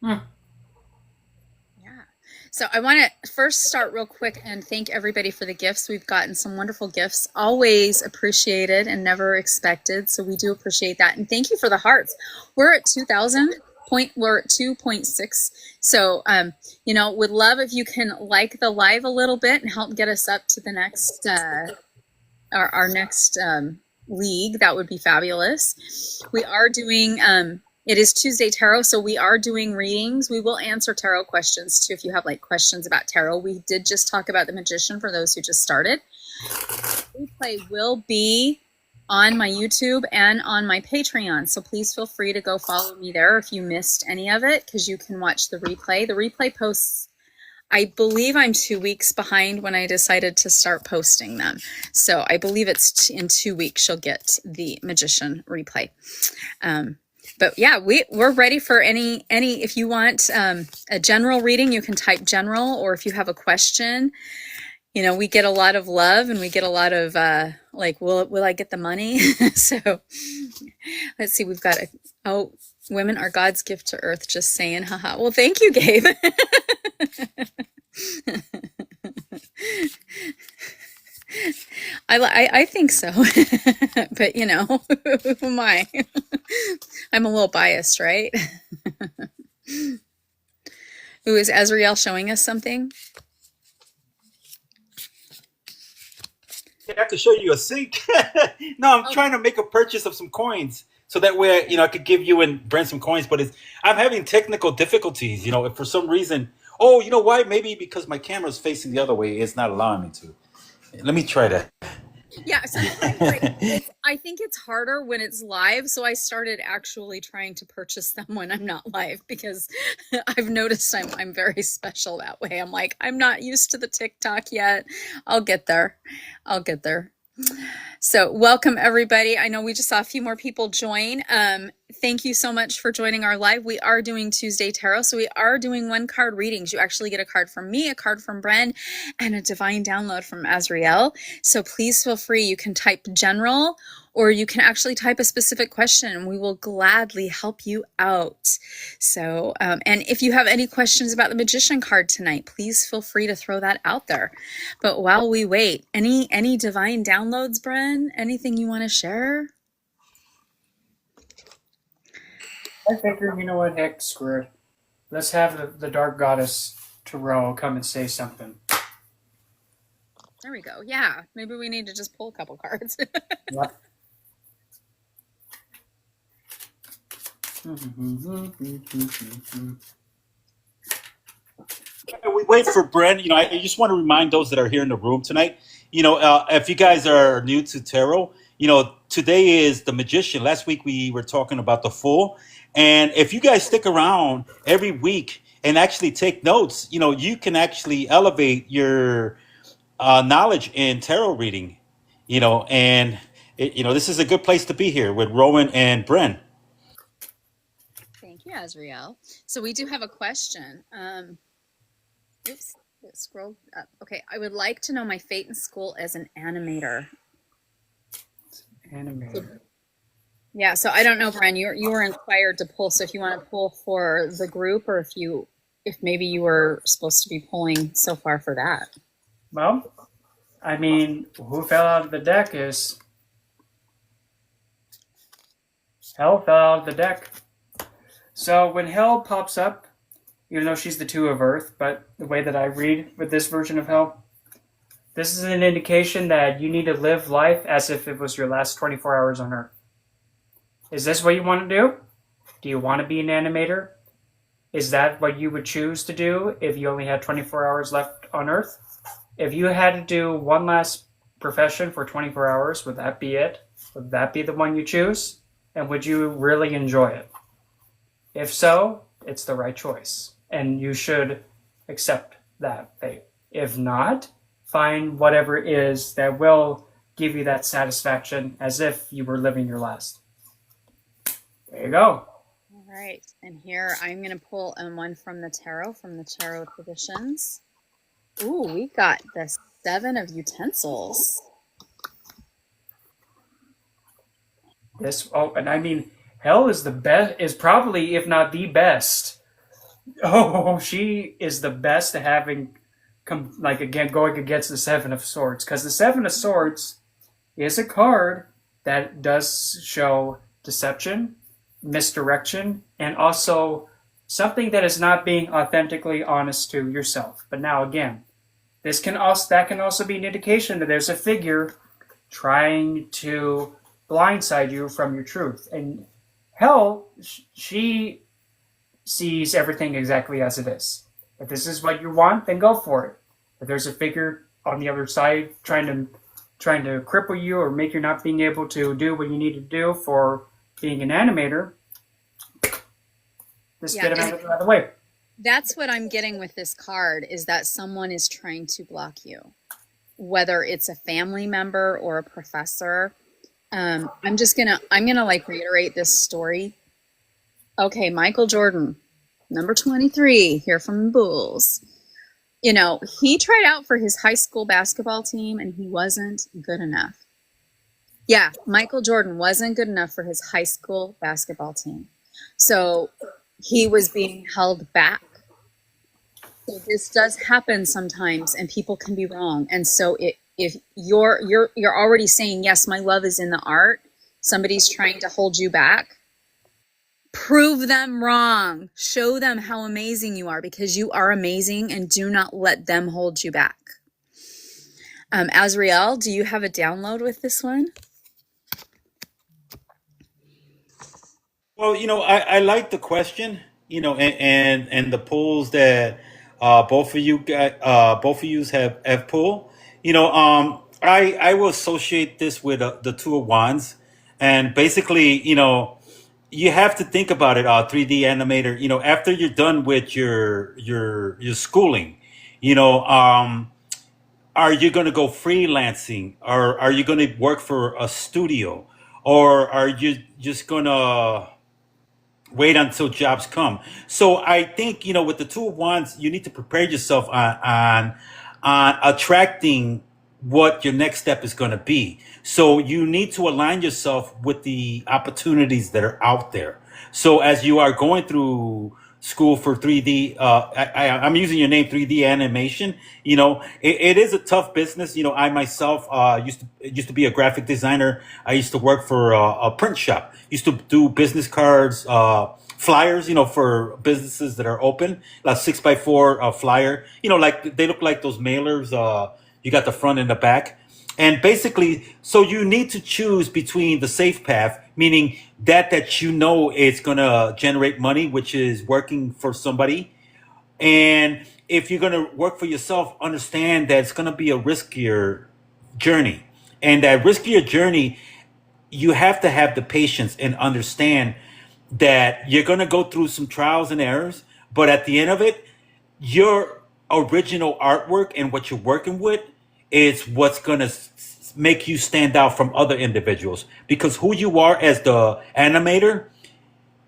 Yeah. So I want to first start real quick and thank everybody for the gifts. We've gotten some wonderful gifts, always appreciated and never expected. So we do appreciate that. And thank you for the hearts. We're at 2,000. We're at 2.6. So, would love if you can like the live a little bit and help get us up to the next, our next league. That would be fabulous. We are doing, it is Tuesday Tarot, so we are doing readings. We will answer tarot questions too if you have questions about tarot. We did just talk about the magician for those who just started. Replay will be on my YouTube and on my Patreon, so please feel free to go follow me there if you missed any of it, because you can watch the replay. The replay posts, I believe I'm 2 weeks behind when I decided to start posting them. So I believe it's in 2 weeks you'll get the magician replay. But yeah, we're ready for any if you want a general reading, you can type general, or if you have a question, we get a lot of love and we get a lot of will I get the money? So let's see, we've got women are God's gift to earth, just saying, haha. Well, thank you, Gabe. I think so, but who am I? I'm a little biased, right? Ooh, is Azriel showing us something? I could show you a sink. No, I'm trying to make a purchase of some coins, so that way, I could give you and Brent some coins. But I'm having technical difficulties. If for some reason. Oh, you know why? Maybe because my camera's facing the other way, it's not allowing me to. Let me try that. Yeah, sometimes I think it's harder when it's live, so I started actually trying to purchase them when I'm not live, because I've noticed I'm very special that way. I'm like, I'm not used to the TikTok yet. I'll get there. So welcome everybody. I know we just saw a few more people join. Thank you so much for joining our live. We are doing Tuesday Tarot, so we are doing 1-card readings. You actually get a card from me, a card from Bren, and a divine download from Azriel. So please feel free. You can type general, or you can actually type a specific question and we will gladly help you out. So, and if you have any questions about the magician card tonight, please feel free to throw that out there. But while we wait, any divine downloads, Bren? Anything you want to share? I figured, you know what, heck, screw it. Let's have the dark goddess Tarot come and say something. There we go. Yeah, maybe we need to just pull a couple cards. Yeah. We wait for Bren. I just want to remind those that are here in the room tonight. If you guys are new to tarot, today is the magician. Last week we were talking about the fool. And if you guys stick around every week and actually take notes, you can actually elevate your knowledge in tarot reading, and this is a good place to be here with Rowan and Bren. Thank you, Azriel. So we do have a question. Oops, scroll up. Okay, I would like to know my fate in school as an animator. Animator. Yeah, so I don't know, Bren. You were inspired to pull. So if you want to pull for the group, or if maybe you were supposed to be pulling so far for that. Well, I mean, who fell out of the deck is Hell fell out of the deck. So when Hell pops up, even though she's the two of Earth, but the way that I read with this version of Hell, this is an indication that you need to live life as if it was your last 24 hours on Earth. Is this what you want to do? Do you want to be an animator? Is that what you would choose to do if you only had 24 hours left on Earth? If you had to do one last profession for 24 hours, would that be it? Would that be the one you choose? And would you really enjoy it? If so, it's the right choice. And you should accept that fate. If not, find whatever it is that will give you that satisfaction as if you were living your last. There you go. All right. And here I'm going to pull one from the tarot traditions. Ooh, we got the 7 of utensils. And I mean, Hell is the best, is probably, if not the best. Oh, she is the best at having, going against the 7 of Swords. Because the 7 of Swords is a card that does show deception, misdirection, and also something that is not being authentically honest to yourself. But now again, that can also be an indication that there's a figure trying to blindside you from your truth. And Hell, she sees everything exactly as it is. If this is what you want, then go for it. If there's a figure on the other side trying to cripple you or make you not being able to do what you need to do for being an animator, just get them out of the way. That's what I'm getting with this card, is that someone is trying to block you, whether it's a family member or a professor. I'm gonna reiterate this story. Okay, Michael Jordan, number 23, here from the Bulls. He tried out for his high school basketball team and he wasn't good enough. Yeah, Michael Jordan wasn't good enough for his high school basketball team. So he was being held back. So this does happen sometimes, and people can be wrong. And so if you're already saying, yes, my love is in the art, somebody's trying to hold you back, prove them wrong. Show them how amazing you are, because you are amazing, and do not let them hold you back. Azriel, do you have a download with this one? Well, I like the question, and the polls that both of you have pulled. I will associate this with the Two of Wands, and basically, you have to think about it, 3D animator. After you're done with your schooling, are you going to go freelancing, or are you going to work for a studio, or are you just going to wait until jobs come? So I think, with the Two of Wands, you need to prepare yourself on attracting what your next step is going to be. So you need to align yourself with the opportunities that are out there. So as you are going through school for 3D, I'm using your name, 3D animation. It is a tough business. I myself used to be a graphic designer. I used to work for a print shop. Used to do business cards, flyers, for businesses that are open, like 6x4 flyer. Like they look like those mailers. You got the front and the back. And basically, so you need to choose between the safe path, meaning that is going to generate money, which is working for somebody. And if you're going to work for yourself, understand that it's going to be a riskier journey. And that riskier journey, you have to have the patience and understand that you're going to go through some trials and errors, but at the end of it, your original artwork and what you're working with is what's going to make you stand out from other individuals, because who you are as the animator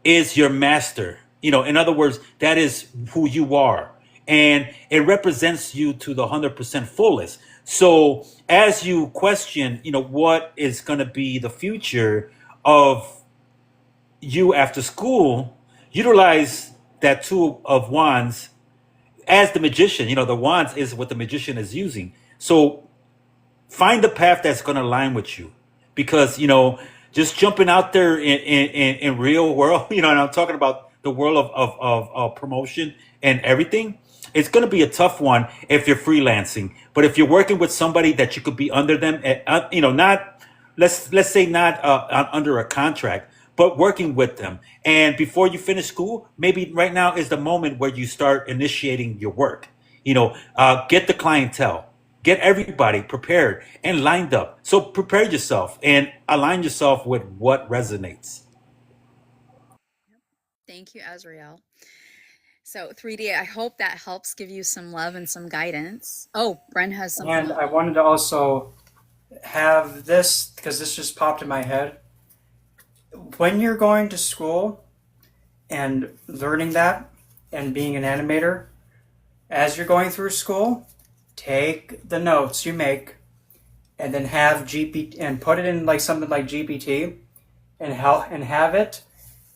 is your master. In other words, that is who you are. And it represents you to the 100% fullest. So as you question, what is going to be the future of you after school, utilize that two of wands as the magician. The wands is what the magician is using. So find the path that's going to align with you, because just jumping out there in real world, and I'm talking about the world of promotion and everything, it's going to be a tough one if you're freelancing. But if you're working with somebody that you could be under them, not, let's say not under a contract, but working with them, and before you finish school, maybe right now is the moment where you start initiating your work. Get the clientele, get everybody prepared and lined up. So prepare yourself and align yourself with what resonates. Thank you, Azrael. So 3D, I hope that helps give you some love and some guidance. Oh, Bren has something. And I wanted to also have this, because this just popped in my head. When you're going to school and learning that and being an animator, as you're going through school, take the notes you make and then have GPT and put it in like something like GPT, and have it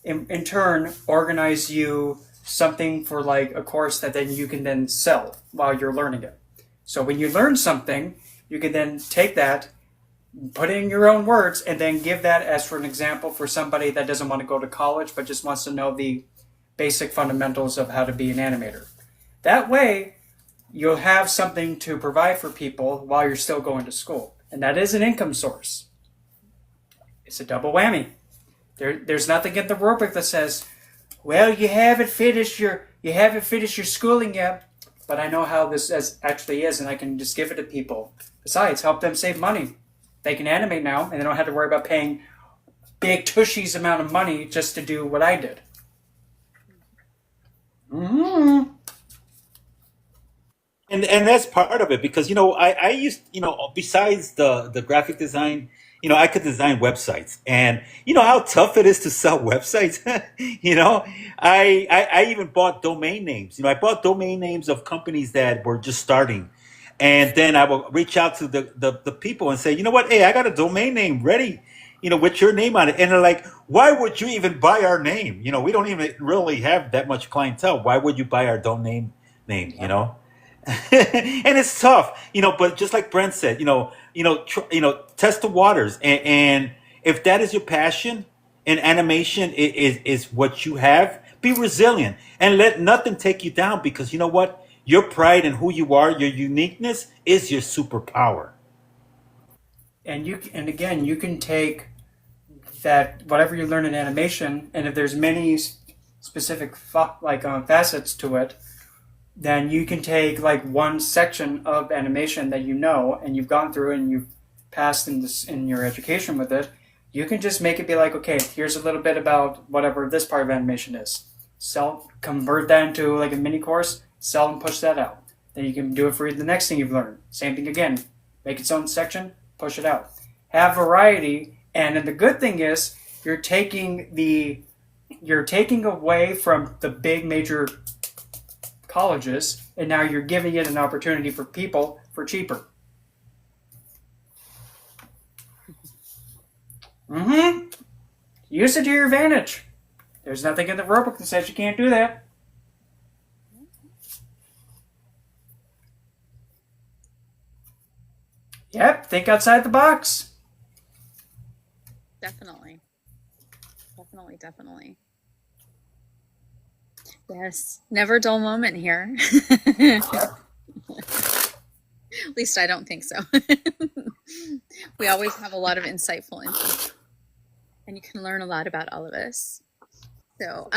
in turn organize you something for like a course that then you can then sell while you're learning it. So when you learn something, you can then take that, put it in your own words, and then give that as for an example for somebody that doesn't want to go to college but just wants to know the basic fundamentals of how to be an animator. That way, you'll have something to provide for people while you're still going to school. And that is an income source. It's a double whammy. There's nothing in the rubric that says, well, you haven't finished your schooling yet, but I know how this actually is, and I can just give it to people. Besides, help them save money. They can animate now, and they don't have to worry about paying big tushy's amount of money just to do what I did. Mm-hmm. And that's part of it, because I used, besides the graphic design, I could design websites, and how tough it is to sell websites. I even bought domain names. I bought domain names of companies that were just starting, and then I will reach out to the people and say, you know what, hey, I got a domain name ready, with your name on it. And they're like, why would you even buy our name? We don't even really have that much clientele. Why would you buy our domain name? And it's tough, but just like Brent said, test the waters. And if that is your passion and animation is what you have, be resilient and let nothing take you down, because you know what? Your pride and who you are, your uniqueness is your superpower. And again, you can take that whatever you learn in animation, and if there's many specific facets to it, then you can take like one section of animation that and you've gone through and you've passed in your education with it. You can just make it be like, okay, here's a little bit about whatever this part of animation is. Convert that into like a mini course, sell and push that out. Then you can do it for the next thing you've learned. Same thing again. Make its own section, push it out. Have variety, and then the good thing is you're taking away from the big major colleges, and now you're giving it an opportunity for people for cheaper. Mm-hmm. Use it to your advantage. There's nothing in the rulebook that says you can't do that. Yep, think outside the box. Definitely. Definitely. Yes, never a dull moment here. At least I don't think so. We always have a lot of insightful info, and you can learn a lot about all of us. So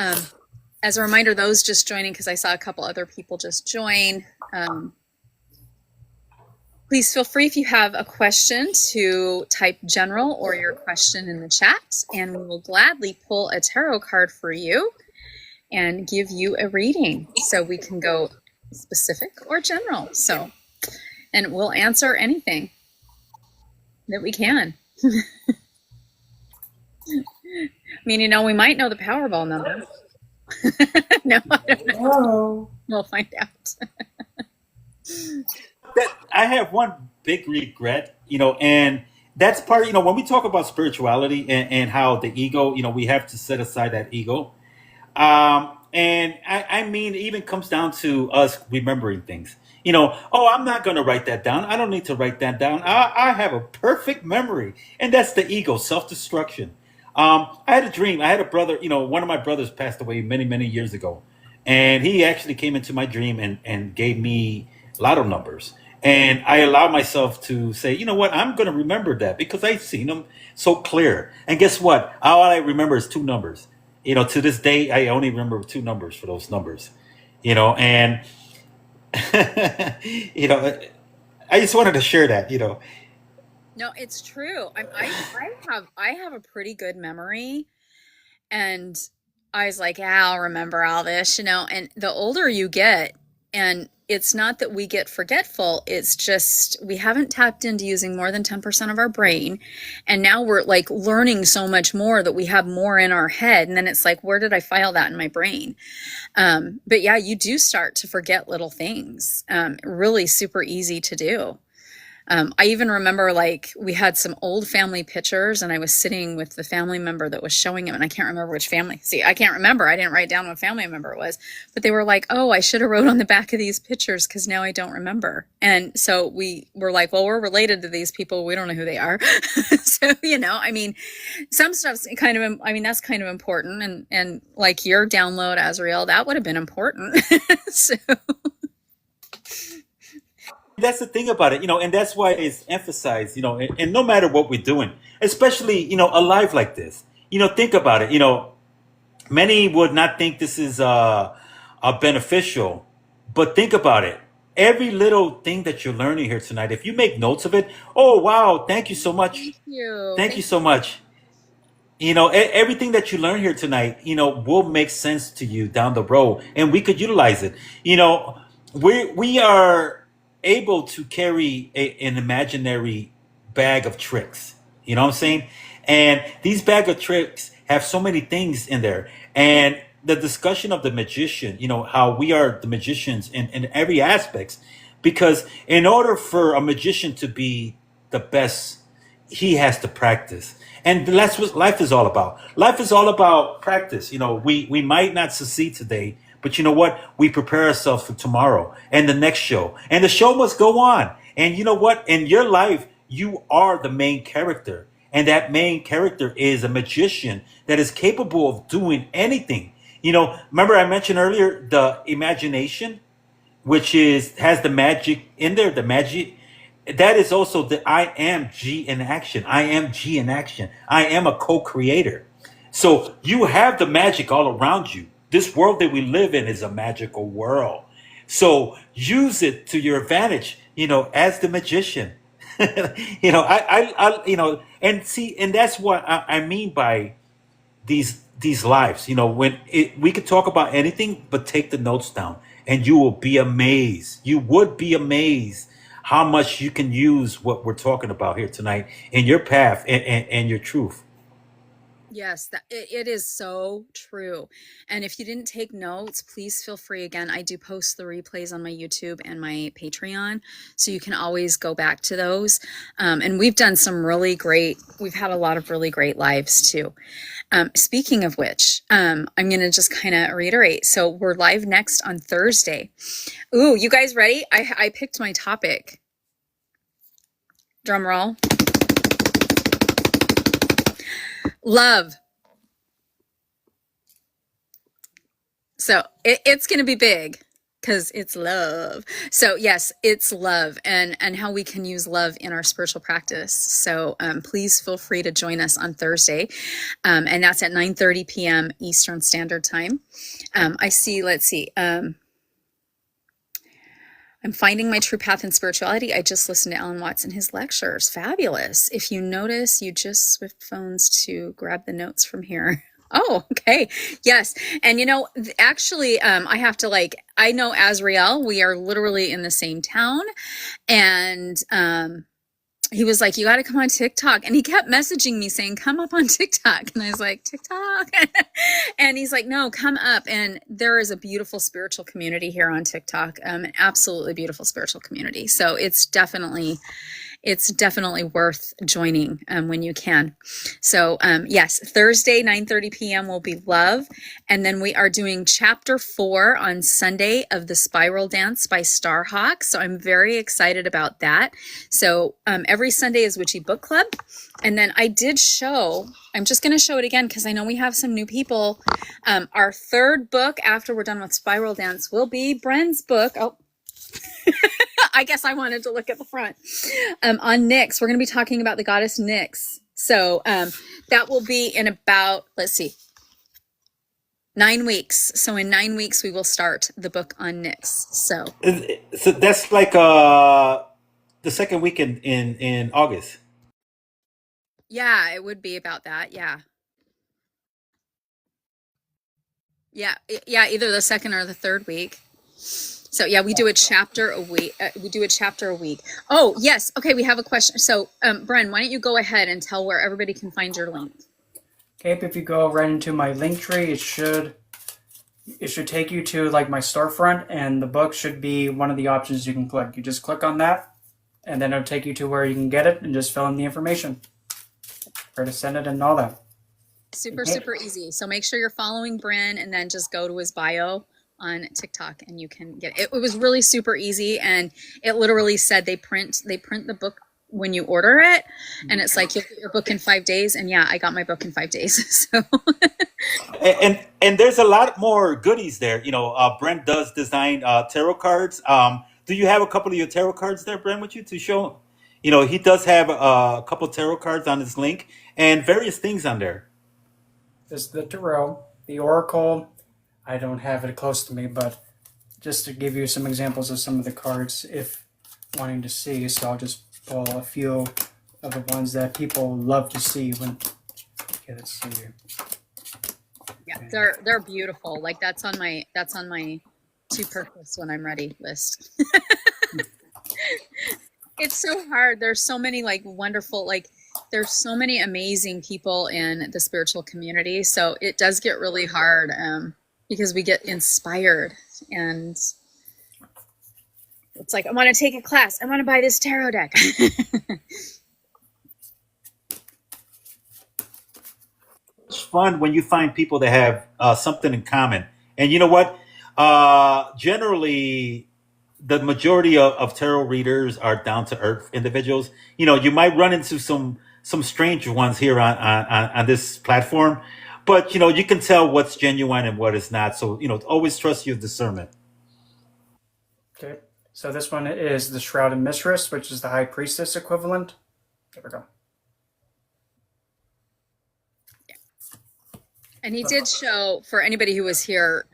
as a reminder, those just joining, because I saw a couple other people just join, Please feel free if you have a question to type general or your question in the chat, and we will gladly pull a tarot card for you and give you a reading. So we can go specific or general. So, and we'll answer anything that we can. I mean, you know, we might know the Powerball number. No, I don't know. Oh. We'll find out. I have one big regret, and that's part, when we talk about spirituality and how the ego, we have to set aside that ego. And I mean, it even comes down to us remembering things. Oh, I'm not going to write that down. I don't need to write that down. I have a perfect memory. And that's the ego, self destruction. I had a dream. I had a brother, one of my brothers passed away many, many years ago. And he actually came into my dream and gave me lotto numbers. And I allowed myself to say, you know what, I'm going to remember that because I've seen them so clear. And guess what? All I remember is two numbers. To this day, I only remember two numbers for those numbers. And I just wanted to share that. No, it's true. I have a pretty good memory, and I was like, yeah, I'll remember all this, and the older you get, and it's not that we get forgetful, it's just we haven't tapped into using more than 10% of our brain, and now we're like learning so much more that we have more in our head, and then it's like, where did I file that in my brain? But yeah, you do start to forget little things. Really super easy to do. I even remember like we had some old family pictures and I was sitting with the family member that was showing him, and I can't remember which family. See, I can't remember. I didn't write down what family member it was, but they were like, oh, I should have wrote on the back of these pictures because now I don't remember. And so we were like, well, we're related to these people. We don't know who they are. So, I mean, some stuff's kind of, that's kind of important. And like your download, Azrael, that would have been important. So. That's the thing about it, and that's why it's emphasized, and no matter what we're doing, especially, a life like this, think about it, many would not think this is beneficial, but think about it. Every little thing that you're learning here tonight, if you make notes of it, oh, wow, thank you so much. Thank you. Thank you so much. Everything that you learn here tonight, will make sense to you down the road, and we could utilize it. We are able to carry an imaginary bag of tricks. You know what I'm saying? And these bag of tricks have so many things in there. And the discussion of the magician, how we are the magicians in every aspect. Because in order for a magician to be the best, he has to practice. And that's what life is all about. Life is all about practice. We might not succeed today, but you know what? We prepare ourselves for tomorrow and the next show. And the show must go on. And you know what? In your life, you are the main character. And that main character is a magician that is capable of doing anything. Remember I mentioned earlier the imagination, which has the magic in there, the magic. That is also the I am G in action. I am G in action. I am a co-creator. So you have the magic all around you. This world that we live in is a magical world. So use it to your advantage, as the magician. And that's what I mean by these lives. We could talk about anything, but take the notes down, and you will be amazed. You would be amazed how much you can use what we're talking about here tonight in your path and your truth. Yes, it is so true. And if you didn't take notes, please feel free. Again, I do post the replays on my YouTube and my Patreon, so you can always go back to those. And we've had a lot of really great lives too. Speaking of which, I'm going to just kind of reiterate. So we're live next on Thursday. Ooh, you guys ready? I picked my topic. Drum roll. Love. So it's going to be big because it's love. So yes, it's love and how we can use love in our spiritual practice. So please feel free to join us on Thursday. And that's at 9:30 p.m. Eastern Standard Time. Let's see. I'm finding my true path in spirituality. I just listened to Alan Watts and his lectures. Fabulous. If you notice, you just Swift phones to grab the notes from here. Oh, okay. Yes. And actually, I have to I know Azrael. We are literally in the same town. And he was like, you got to come on TikTok. And he kept messaging me saying, come up on TikTok. And I was like, TikTok? And he's like, no, come up. And there is a beautiful spiritual community here on TikTok, an absolutely beautiful spiritual community. So it's definitely worth joining when you can. So yes, Thursday, 9:30 p.m. will be love. And then we are doing chapter 4 on Sunday of the Spiral Dance by Starhawk. So I'm very excited about that. So every Sunday is Witchy Book Club. And then I'm just going to show it again because I know we have some new people. Our third book after we're done with Spiral Dance will be Bren's book. Oh, I guess I wanted to look at the front. On Nyx, we're going to be talking about the goddess Nyx. So that will be in about, 9 weeks. So in 9 weeks, we will start the book on Nyx. So that's like the second week in August. Yeah, it would be about that. Yeah. Yeah. Yeah. Either the second or the third week. So yeah, we do a chapter a week. Oh, yes. Okay. We have a question. So, Bren, why don't you go ahead and tell where everybody can find your link? Okay. If you go right into my link tree, it should take you to my storefront, and the book should be one of the options you can click. You just click on that, and then it'll take you to where you can get it and just fill in the information. Where to send it and all that. Super easy. So make sure you're following Bren and then just go to his bio on TikTok and you can get it. It was really super easy, and it literally said they print the book when you order it, and it's like you'll get your book in 5 days. And yeah, I got my book in 5 days. So and there's a lot more goodies there. Brent does design tarot cards. Do you have a couple of your tarot cards there, Brent, with you to show? He does have a couple of tarot cards on his link and various things on there. This is the tarot, the oracle. I don't have it close to me, but just to give you some examples of some of the cards if wanting to see. So I'll just pull a few of the ones that people love to see when. Okay, let's see here. Yeah, they're beautiful. That's on my to purchase when I'm ready list. It's so hard. There's so many wonderful, there's so many amazing people in the spiritual community. So it does get really hard because we get inspired, and it's like, I want to take a class. I want to buy this tarot deck. It's fun when you find people that have something in common. And you know what? Generally, the majority of tarot readers are down to earth individuals. You might run into some strange ones here on this platform, but you can tell what's genuine and what is not. So always trust your discernment. Okay, so this one is the Shrouded Mistress, which is the High Priestess equivalent. There we go. And he did show, for anybody who was here,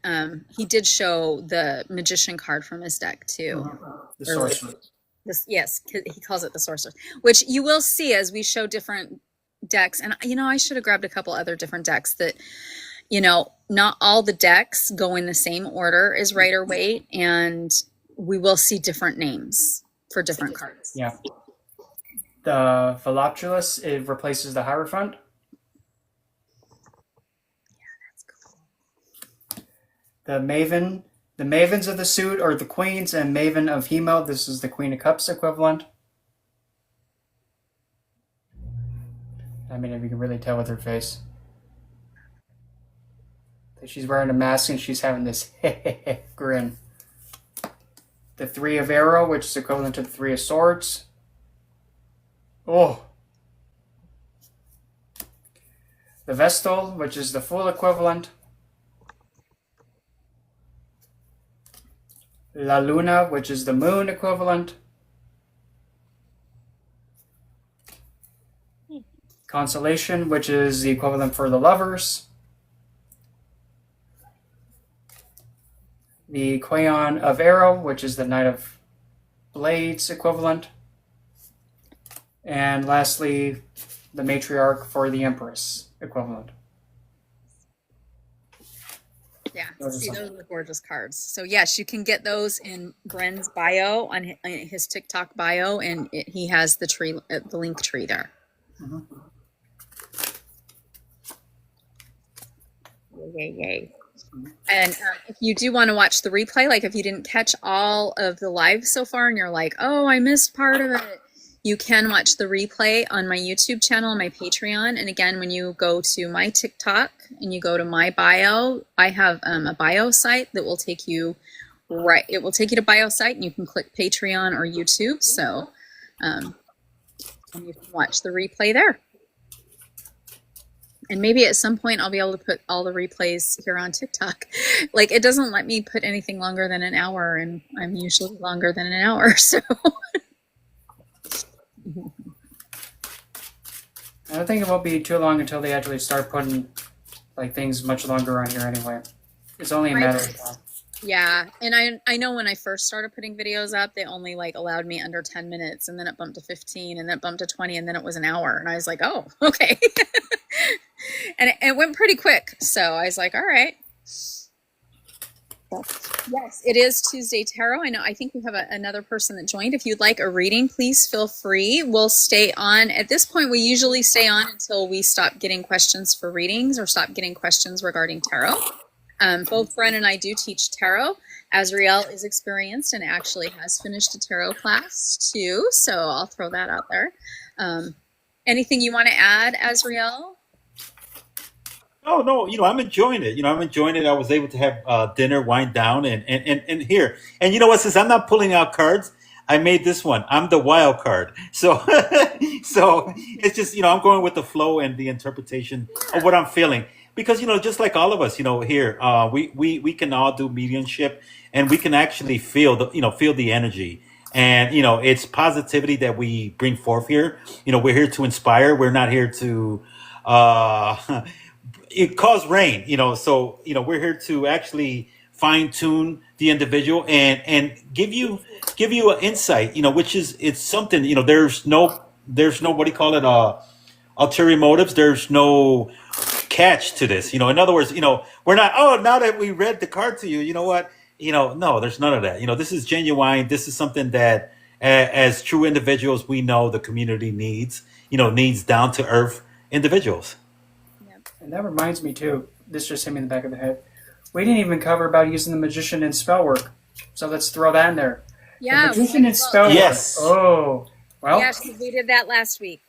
he did show the Magician card from his deck too. The Sorcerer. Yes, he calls it the Sorcerer, which you will see as we show different decks. And I should have grabbed a couple other different decks that, not all the decks go in the same order as Rider Waite, and we will see different names for different cards. Yeah. The Voluptuous, it replaces the Hierophant. The Maven, the Mavens of the Suit are the Queens, and Maven of Hemo, this is the Queen of Cups equivalent. I mean, if you can really tell with her face. She's wearing a mask and she's having this grin. The Three of Arrow, which is equivalent to the Three of Swords. Oh. The Vestal, which is the Fool equivalent. La Luna, which is the Moon equivalent. Consolation, which is the equivalent for the Lovers. The Quayon of Arrow, which is the Knight of blades equivalent. And lastly, the matriarch for the empress equivalent. Yeah, Those see, are those some. are gorgeous cards. So yes, you can get those in Bren's bio on his TikTok bio, and he has the tree, the link tree there. Mhm. Yay, yay. And if you do want to watch the replay, like if you didn't catch all of the live so far and you're like, oh, I missed part of it, you can watch the replay on my YouTube channel, my Patreon. And again, when you go to my TikTok and you go to my bio, I have a bio site that will take you right. It will take you to bio site, and you can click Patreon or YouTube. So, and you can watch the replay there. And maybe at some point I'll be able to put all the replays here on TikTok. Like, it doesn't let me put anything longer than an hour, and I'm usually longer than an hour. So I don't think it won't be too long until they actually start putting like things much longer on here anyway. It's only a matter of time. yeah, and I know when I first started putting videos up, they only like allowed me under 10 minutes, and then it bumped to 15, and then it bumped to 20, and then it was an hour, and I was like, oh, okay. And it went pretty quick, so I was like, all right. Yes, it is Tuesday Tarot. I think we have another person that joined. If you'd like a reading, please feel free. We'll stay on. At this point, we usually stay on until we stop getting questions for readings or stop getting questions regarding tarot. Both Bren and I do teach tarot. Azriel is experienced and actually has finished a tarot class too, so I'll throw that out there. Anything you want to add, Azriel? No, I'm enjoying it. I'm enjoying it. I was able to have dinner, wind down, and here. And you know what? Since I'm not pulling out cards, I made this one. I'm the wild card. So, so it's just I'm going with the flow and the interpretation of what I'm feeling. Because just like all of us, here we can all do mediumship, and we can actually feel the energy. And it's positivity that we bring forth here. We're here to inspire. We're not here to it cause rain, so we're here to actually fine tune the individual and give you an insight, which is it's something, there's no what do you call it, ulterior motives. There's no catch to this, in other words, we're not, oh, now that we read the card to you, you know what, no, there's none of that. This is genuine. This is something that as true individuals we know the community needs down to earth individuals. And that reminds me too. This just hit me in the back of the head. We didn't even cover about using the magician in spell work, so let's throw that in there. Yeah, the magician in spell Yes. work. Oh, well. yes, we did that last week.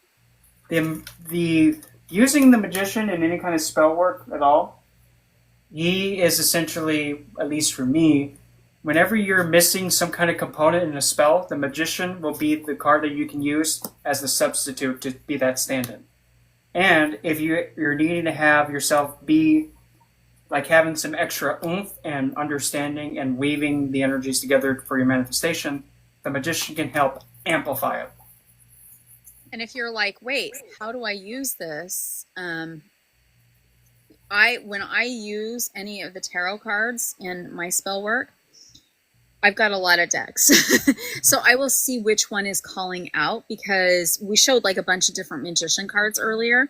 The using the magician in any kind of spell work at all, he is essentially, at least for me, whenever you're missing some kind of component in a spell, the magician will be the card that you can use as the substitute to be that stand-in. And if you're needing to have yourself be like having some extra oomph and understanding and weaving the energies together for your manifestation, the magician can help amplify it. And if you're like, wait, how do I use this? When I use any of the tarot cards in my spell work, I've got a lot of decks. So I will see which one is calling out, because we showed like a bunch of different magician cards earlier,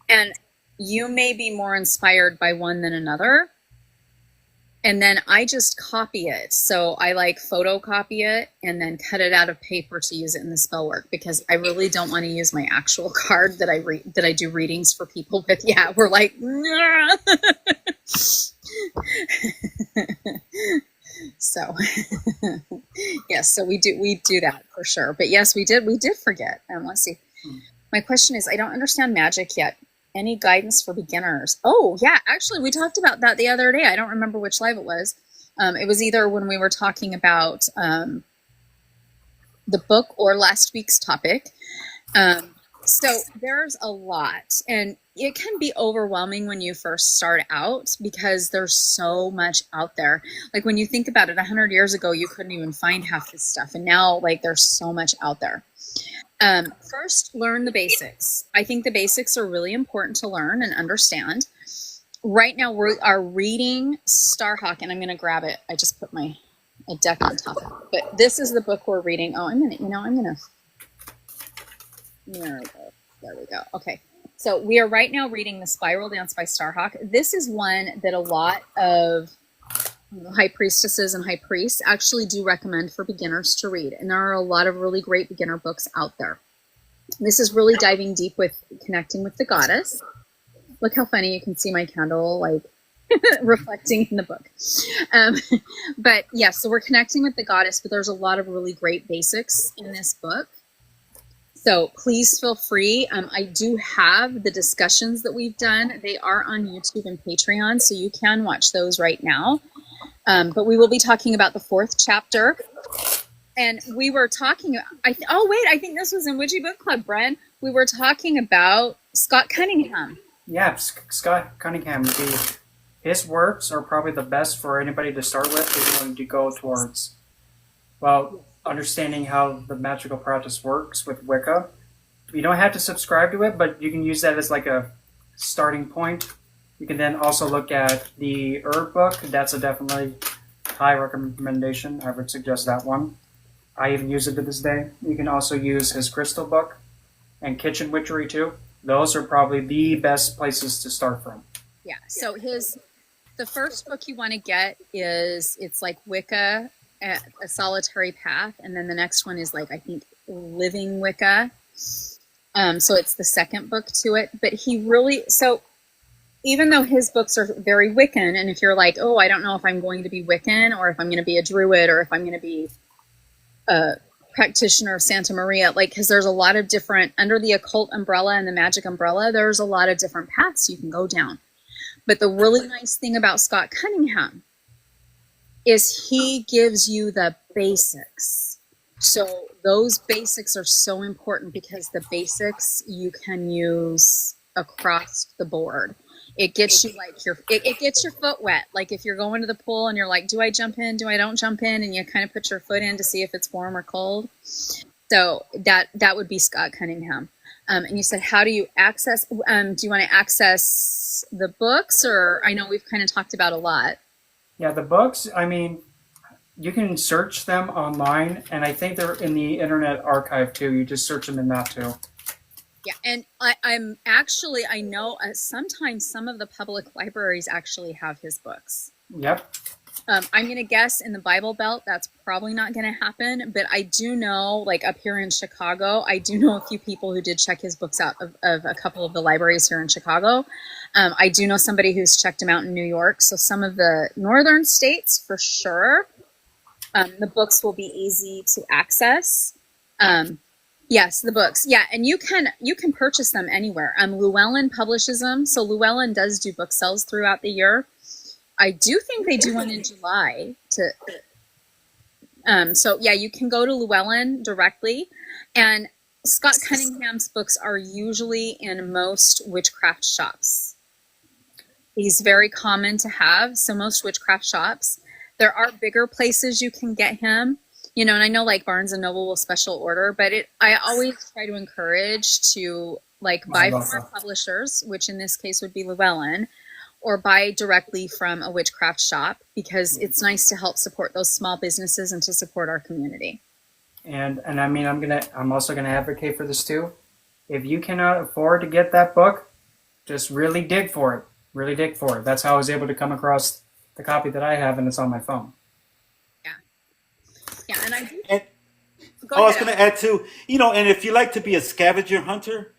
and you may be more inspired by one than another. And then I just copy it. So I like photocopy it and then cut it out of paper to use it in the spell work, because I really don't want to use my actual card that I do readings for people with. Yeah, we're like, so yes, so we do that for sure. But yes, we did forget. And let's see. My question is, I don't understand magic yet. Any guidance for beginners? Oh yeah, actually we talked about that the other day. I don't remember which live it was. It was either when we were talking about the book or last week's topic. So there's a lot, and it can be overwhelming when you first start out, because there's so much out there. Like when you think about it, 100 years ago, you couldn't even find half this stuff. And now like there's so much out there. First, learn the basics. I think the basics are really important to learn and understand. Right now we are reading Starhawk, and I'm going to grab it. I just put my a deck on top of it. But this is the book we're reading. Oh, there we go. Okay. So we are right now reading The Spiral Dance by Starhawk. This is one that a lot of high priestesses and high priests actually do recommend for beginners to read. And there are a lot of really great beginner books out there. This is really diving deep with connecting with the goddess. Look how funny, you can see my candle like reflecting in the book. But yeah, so we're connecting with the goddess, but there's a lot of really great basics in this book. So please feel free. I do have the discussions that we've done. They are on YouTube and Patreon, so you can watch those right now. But we will be talking about the 4th chapter. And we were talking, I think this was in Witchy Book Club, Bren. We were talking about Scott Cunningham. Yeah, Scott Cunningham. His works are probably the best for anybody to start with if you want to go towards, well, understanding how the magical practice works with Wicca. You don't have to subscribe to it, but you can use that as like a starting point. You can then also look at the herb book. That's a definitely high recommendation. I would suggest that one. I even use it to this day. You can also use his crystal book and kitchen witchery too. Those are probably the best places to start from. Yeah. So the first book you want to get it's like Wicca, A Solitary Path, and then the next one is like, I think, Living Wicca. So it's the second book to it. But even though his books are very Wiccan, and if you're like, oh, I don't know if I'm going to be Wiccan or if I'm going to be a Druid or if I'm going to be a practitioner of Santa Maria, like, because there's a lot of different, under the occult umbrella and the magic umbrella, there's a lot of different paths you can go down. But the really nice thing about Scott Cunningham is he gives you the basics. So those basics are so important because the basics you can use across the board. It gets you like it gets your foot wet. Like if you're going to the pool and you're like, do I jump in? Do I don't jump in? And you kind of put your foot in to see if it's warm or cold. So that would be Scott Cunningham. And you said, how do you access? Do you want to access the books, or I know we've kind of talked about a lot. Yeah, the books. I mean, you can search them online, and I think they're in the Internet Archive too. You just search them in that too. Yeah, and I know sometimes some of the public libraries actually have his books. Yep. I'm going to guess in the Bible Belt, that's probably not going to happen. But I do know, like up here in Chicago, I do know a few people who did check his books out of a couple of the libraries here in Chicago. I do know somebody who's checked him out in New York. So some of the northern states, for sure, the books will be easy to access. Yes, the books. Yeah, and you can purchase them anywhere. Llewellyn publishes them. So Llewellyn does do book sales throughout the year. I do think they do one in July. So yeah, you can go to Llewellyn directly, and Scott Cunningham's books are usually in most witchcraft shops. He's very common to have. So most witchcraft shops. There are bigger places you can get him, and I know like Barnes and Noble will special order, but I always try to encourage to like buy from our publishers, which in this case would be Llewellyn, or buy directly from a witchcraft shop, because it's nice to help support those small businesses and to support our community. And I mean, I'm also gonna advocate for this too. If you cannot afford to get that book, just really dig for it. Really dig for it. That's how I was able to come across the copy that I have, and it's on my phone. Yeah, and I do. I was going to add too, and if you like to be a scavenger hunter,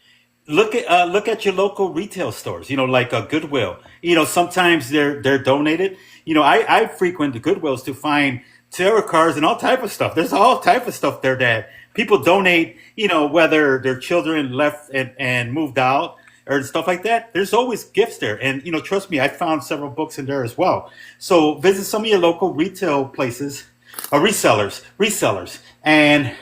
look at your local retail stores. Like a Goodwill. Sometimes they're donated. I frequent the Goodwills to find tarot cards and all type of stuff. There's all type of stuff there that people donate. Whether their children left and moved out or stuff like that. There's always gifts there, and trust me, I found several books in there as well. So visit some of your local retail places. Resellers, and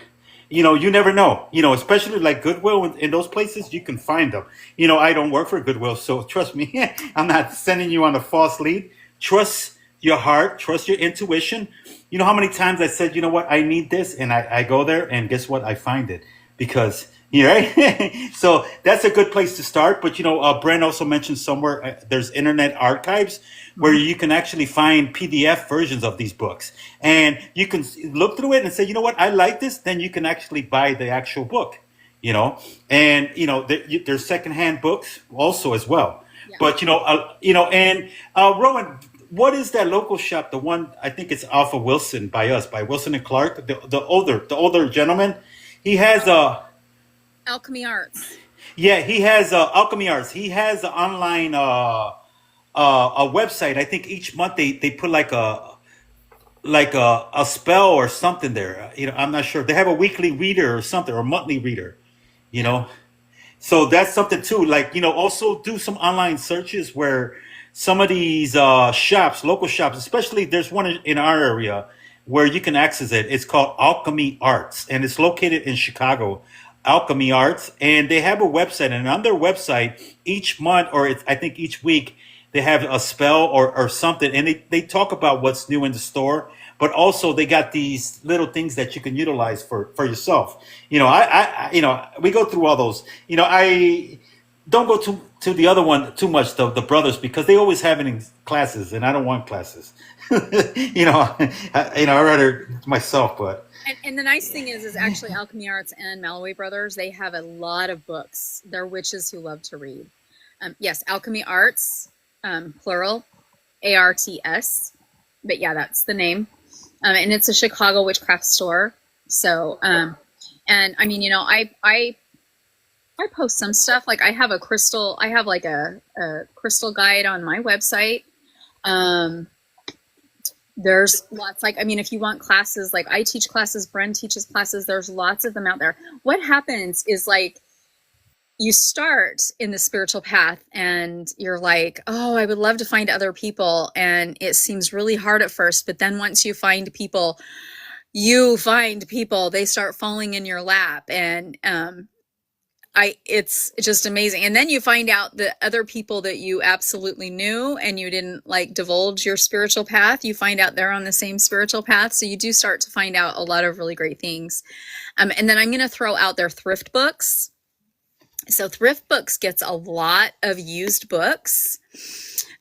you never know. Especially like Goodwill in those places, you can find them. I don't work for Goodwill, so trust me, I'm not sending you on a false lead. Trust your heart, trust your intuition. How many times I said, you know what, I need this, and I go there, and guess what, I find it, because Right? So that's a good place to start. But Brent also mentioned somewhere there's internet archives where Mhm. you can actually find PDF versions of these books, and you can look through it and say, you know what, I like this. Then you can actually buy the actual book. You know, and there's secondhand books also as well. Yeah. But and Rowan, what is that local shop? The one I think it's off of Wilson by us, by Wilson and Clark, the older gentleman. He has a Alchemy Arts. yeah, he has Alchemy Arts. He has an online a website. I think each month they put like a spell or something there. I'm not sure. They have a weekly reader or something, or monthly reader. You Yeah. know, so that's something too. Like, also do some online searches where some of these shops, local shops, especially there's one in our area where you can access it. It's called Alchemy Arts, and it's located in Chicago. Alchemy Arts, and they have a website, and on their website each month, or I think each week, they have a spell or something, and they talk about what's new in the store, but also they got these little things that you can utilize for yourself. We go through all those. I don't go to the other one too much, the brothers, because they always having classes, and I don't want classes. I'd rather myself, but And the nice thing is actually Alchemy Arts and Malloway Brothers, they have a lot of books. They're witches who love to read. Yes, Alchemy Arts, plural, ARTS. But yeah, that's the name. And it's a Chicago witchcraft store. So, and I mean, I post some stuff. Like I have like a crystal guide on my website. There's lots, like, I mean, if you want classes, like I teach classes, Bren teaches classes, there's lots of them out there. What happens is, like, you start in the spiritual path and you're like, oh, I would love to find other people. And it seems really hard at first, but then once you find people, they start falling in your lap. And, it's just amazing. And then you find out that other people that you absolutely knew and you didn't like divulge your spiritual path, you find out they're on the same spiritual path. So you do start to find out a lot of really great things. And then I'm going to throw out their thrift books. So thrift books gets a lot of used books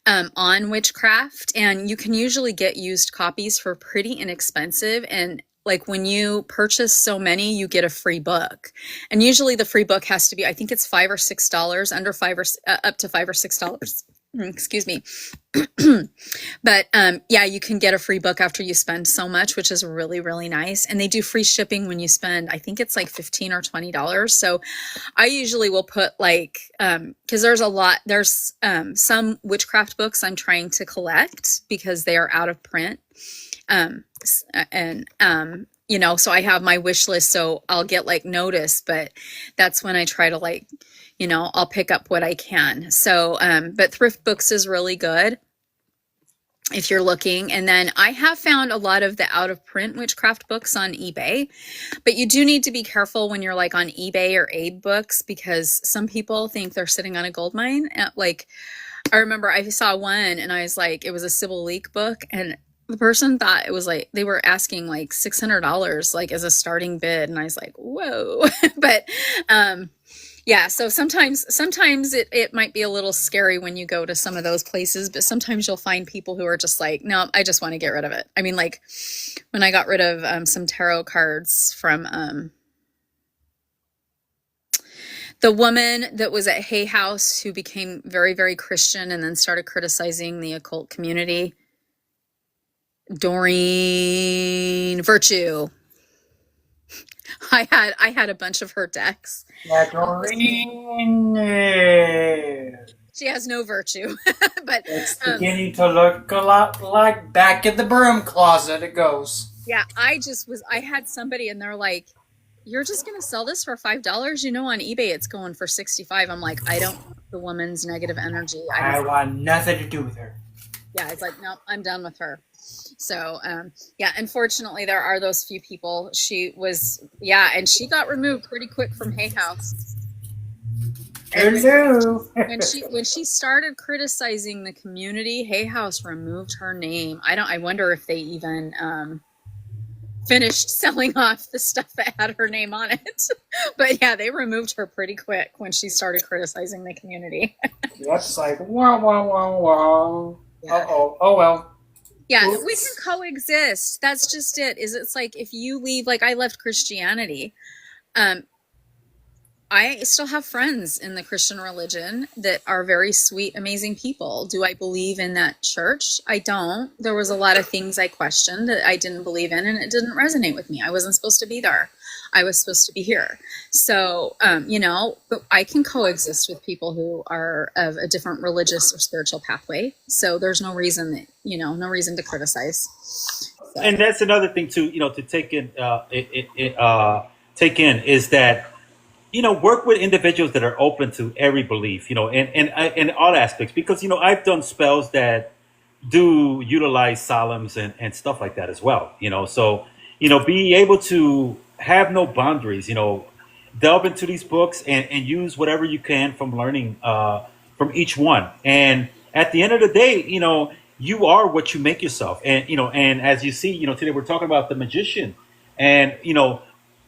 on witchcraft, and you can usually get used copies for pretty inexpensive. And like when you purchase so many, you get a free book. And usually the free book has to be, I think it's $5 or $6, under up to $5 or $6. Excuse me. But yeah, you can get a free book after you spend so much, which is really, really nice. And they do free shipping when you spend, I think it's like $15 or $20. So I usually will put like, because there's some witchcraft books I'm trying to collect because they are out of print. So I have my wish list, so I'll get like notice, but that's when I try to like, I'll pick up what I can. So, but thrift books is really good if you're looking. And then I have found a lot of the out of print witchcraft books on eBay, but you do need to be careful when you're like on eBay or Abe Books, because some people think they're sitting on a gold mine. Like I remember I saw one and I was like, it was a Sybil Leek book, and the person thought it was like, they were asking like $600 like as a starting bid. And I was like, whoa. But, yeah, so sometimes it might be a little scary when you go to some of those places, but sometimes you'll find people who are just like, no, I just want to get rid of it. I mean, like when I got rid of some tarot cards from the woman that was at Hay House, who became very, very Christian and then started criticizing the occult community, Doreen Virtue. I had a bunch of her decks. Yeah, Doreen. She has no virtue, but It's beginning to look a lot like back in the broom closet. It goes. yeah, I had somebody and they're like, you're just going to sell this for $5? On eBay it's going for $65. I'm like, I don't want the woman's negative energy. I want nothing to do with her. Yeah, it's like, nope, I'm done with her. So, yeah, unfortunately, there are those few people. And she got removed pretty quick from Hay House. Hello. When she started criticizing the community, Hay House removed her name. I wonder if they even finished selling off the stuff that had her name on it. But yeah, they removed her pretty quick when she started criticizing the community. That's like, wow, wow, wow, wow. Yeah. Uh-oh. Oh, well. Yeah, we Oops. can coexist. That's just it. Is it's like if you leave, like I left Christianity, um, I still have friends in the Christian religion that are very sweet, amazing people. Do I believe in that church? I don't. There was a lot of things I questioned that I didn't believe in, and it didn't resonate with me. I wasn't supposed to be there. I was supposed to be here. So, but I can coexist with people who are of a different religious or spiritual pathway. So there's no reason that, no reason to criticize. So. And that's another thing too, to take in is that work with individuals that are open to every belief, in all aspects. Because I've done spells that do utilize solemns and stuff like that as well. So be able to have no boundaries. Delve into these books and use whatever you can from learning from each one. And at the end of the day, you are what you make yourself. And as you see, today we're talking about the magician, and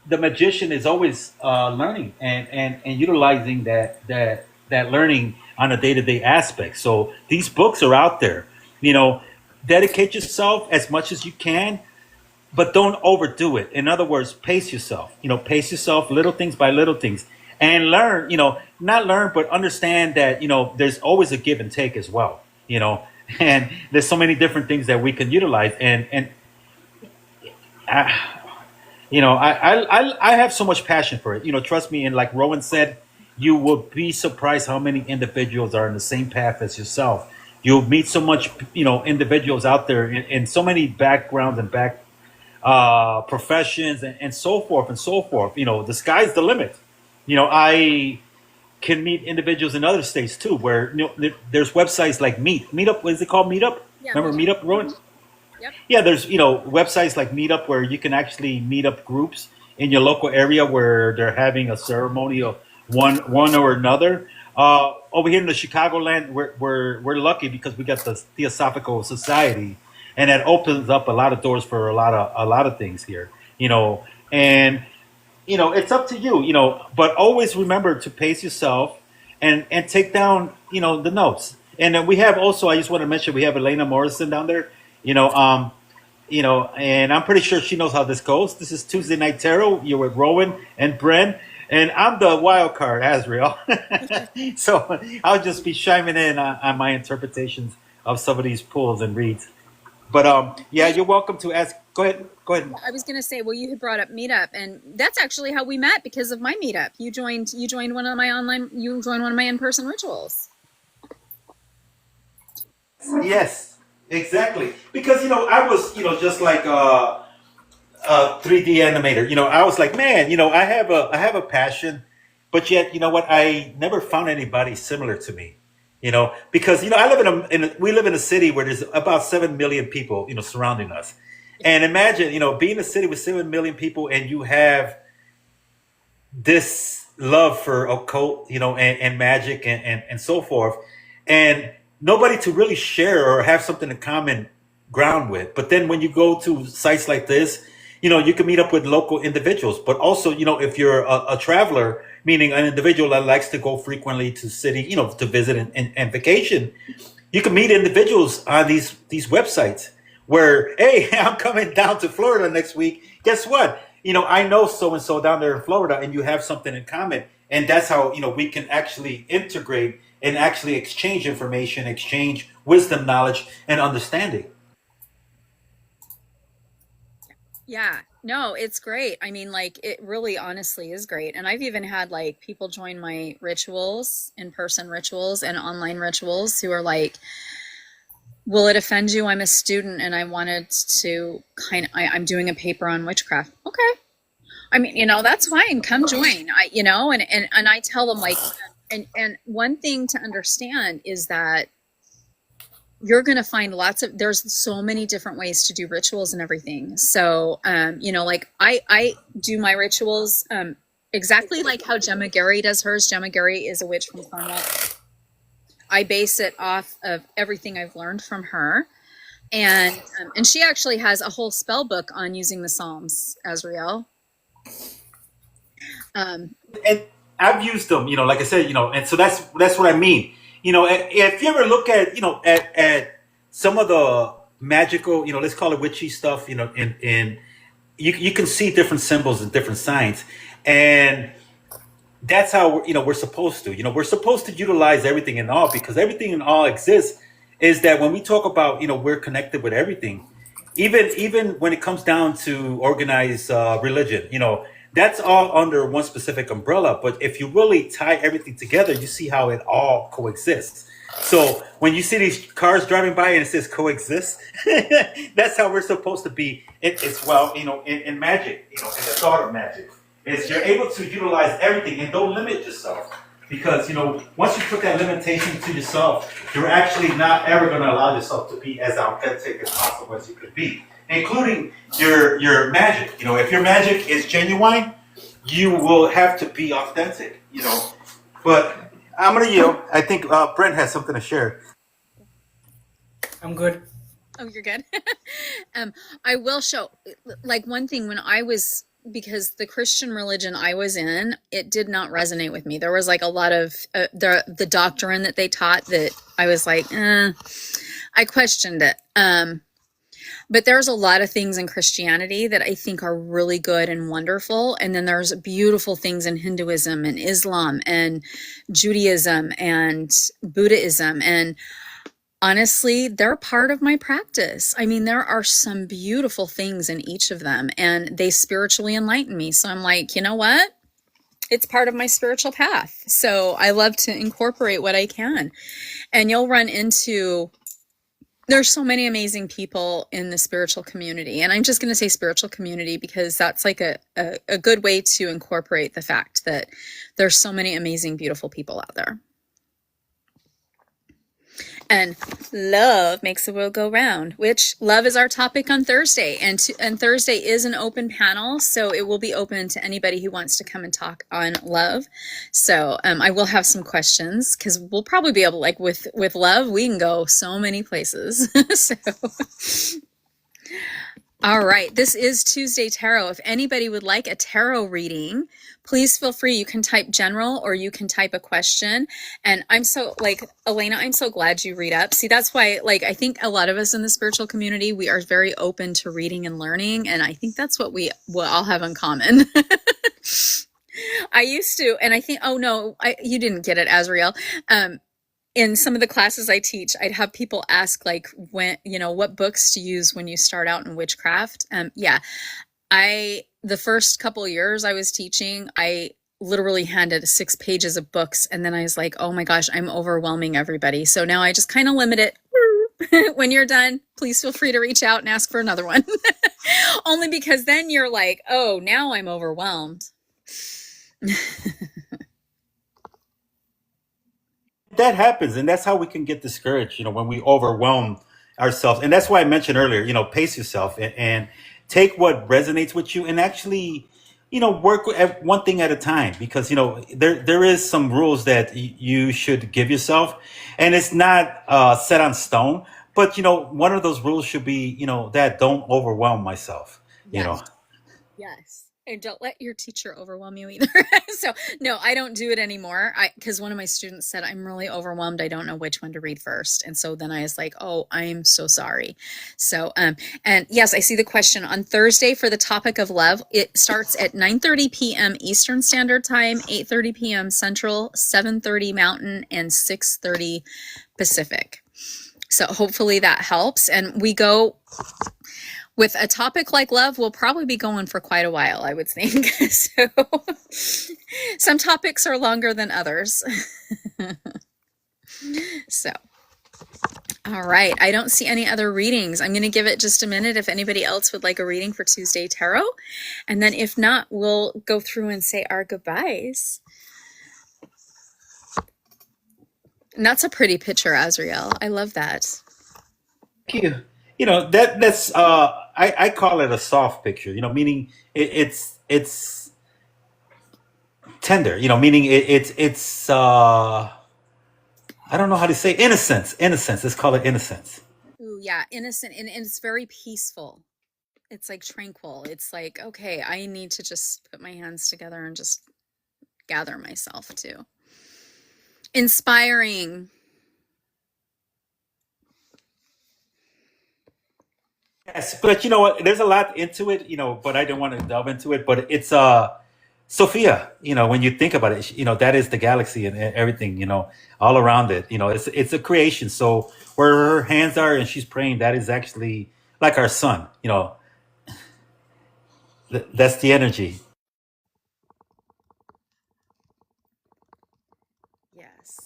the magician is always learning and utilizing that learning on a day-to-day aspect. So these books are out there. Dedicate yourself as much as you can, but don't overdo it. In other words, pace yourself. Pace yourself, little things by little things, and learn. Not learn, but understand that there's always a give and take as well. And there's so many different things that we can utilize. And I have so much passion for it. Trust me. And like Rowan said, you will be surprised how many individuals are in the same path as yourself. You'll meet so much, individuals out there in so many backgrounds and professions and so forth and so forth. The sky's the limit. I can meet individuals in other states too, where there's websites like Meetup. What is it called? Meetup? Yeah, Remember Meetup, Rowan? Yep. Yeah, there's websites like Meetup where you can actually meet up groups in your local area where they're having a ceremony of one or another. Over here in the Chicagoland, we're lucky because we got the Theosophical Society, and that opens up a lot of doors for a lot of things here. And it's up to you. But always remember to pace yourself and take down the notes. And then we have also, I just want to mention, we have Elena Morrison down there. And I'm pretty sure she knows how this goes. This is Tuesday Night Tarot. You're with Rowan and Bren, and I'm the wild card, Azrael. So I'll just be chiming in on my interpretations of some of these pulls and reads. But yeah, you're welcome to ask. Go ahead. I was going to say, well, you had brought up Meetup, and that's actually how we met because of my Meetup. You joined one of my in-person rituals. Yes, exactly. Because I was just like a 3D animator. I was like, man, I have a passion, but yet what? I never found anybody similar to me. Because I live we live in a city where there's about 7 million people surrounding us, and imagine being in a city with 7 million people and you have this love for occult, and magic and so forth, and nobody to really share or have something in common ground with. But then when you go to sites like this, you can meet up with local individuals. But also, if you're a traveler, meaning an individual that likes to go frequently to city, to visit and vacation, you can meet individuals on these websites where, hey, I'm coming down to Florida next week. Guess what? I know so-and-so down there in Florida, and you have something in common. And that's how, we can actually integrate and actually exchange information, exchange wisdom, knowledge, and understanding. Yeah, no, it's great. I mean, like, it really honestly is great. And I've even had like people join my rituals, in-person rituals and online rituals, who are like, will it offend you? I'm a student and I wanted to I'm doing a paper on witchcraft. Okay. I mean, that's fine. Come join. And I tell them like, and one thing to understand is that you're going to find there's so many different ways to do rituals and everything. So, like I do my rituals, exactly like how Gemma Gary does hers. Gemma Gary is a witch from Cornwall. I base it off of everything I've learned from her. And she actually has a whole spell book on using the Psalms, Azrael. And I've used them, like I said, and so that's what I mean. If you ever look at, at some of the magical, let's call it witchy stuff, and you can see different symbols and different signs, and that's how we're supposed to. We're supposed to utilize everything and all, because everything and all exists. Is that when we talk about we're connected with everything, even when it comes down to organized religion, that's all under one specific umbrella. But if you really tie everything together, you see how it all coexists. So when you see these cars driving by and it says coexist, that's how we're supposed to be. It's well, in magic, in the thought of magic, is you're able to utilize everything and don't limit yourself. Because once you put that limitation to yourself, you're actually not ever going to allow yourself to be as authentic as possible as you could be, including your magic. If your magic is genuine, you will have to be authentic. But I'm gonna yield. I think Brent has something to share. I'm good. Oh, you're good. I will show, like, one thing when I was, because the Christian religion I was in, it did not resonate with me. There was like a lot of the doctrine that they taught that I was like, I questioned it. But there's a lot of things in Christianity that I think are really good and wonderful. And then there's beautiful things in Hinduism and Islam and Judaism and Buddhism. And honestly, they're part of my practice. I mean, there are some beautiful things in each of them, and they spiritually enlighten me. So I'm like, you know what? It's part of my spiritual path. So I love to incorporate what I can. And you'll run into, there's so many amazing people in the spiritual community. And I'm just going to say spiritual community because that's like a good way to incorporate the fact that there's so many amazing, beautiful people out there. And love makes the world go round, which love is our topic on Thursday. And Thursday is an open panel, so it will be open to anybody who wants to come and talk on love. So I will have some questions because we'll probably be able, like with love, we can go so many places. So. All right, this is Tuesday Tarot. If anybody would like a tarot reading, please feel free. You can type general or you can type a question. And I'm so, Elena, I'm so glad you read up. See, that's why, I think a lot of us in the spiritual community, we are very open to reading and learning. And I think that's what we will all have in common. I used to, and I think, oh no, you didn't get it, Azrael. In some of the classes I teach, I'd have people ask when, what books to use when you start out in witchcraft. The first couple of years I was teaching, I literally handed 6 pages of books. And then I was like, oh my gosh, I'm overwhelming everybody. So now I just kind of limit it. When you're done, please feel free to reach out and ask for another one. Only because then you're like, oh, now I'm overwhelmed. That happens, and that's how we can get discouraged, when we overwhelm ourselves. And that's why I mentioned earlier, pace yourself and take what resonates with you and actually, work at one thing at a time, because, there is some rules that you should give yourself, and it's not set on stone. But, one of those rules should be, that don't overwhelm myself, Yes. Yes. And don't let your teacher overwhelm you either. So no, I don't do it anymore. Because one of my students said, I'm really overwhelmed. I don't know which one to read first. And so then I was like, oh, I'm so sorry. So, and yes, I see the question on Thursday for the topic of love. It starts at 9:30 p.m. Eastern Standard Time, 8:30 p.m. Central, 7:30 Mountain, and 6:30 Pacific. So hopefully that helps. And we go with a topic like love, we'll probably be going for quite a while, I would think. So some topics are longer than others. So, all right. I don't see any other readings. I'm going to give it just a minute if anybody else would like a reading for Tuesday Tarot. And then if not, we'll go through and say our goodbyes. And that's a pretty picture, Azrael. I love that. Thank you. That's I call it a soft picture, meaning it's tender, meaning it's I don't know how to say innocence. Let's call it innocence. Ooh, Yeah, innocent, and it's very peaceful. It's like tranquil. It's like, okay, I need to just put my hands together and just gather myself too. Inspiring. Yes, but you know what? There's a lot into it, but I don't want to delve into it. But it's Sophia. When you think about it, that is the galaxy and everything. All around it. It's a creation. So where her hands are and she's praying, that is actually like our sun. That's the energy. Yes.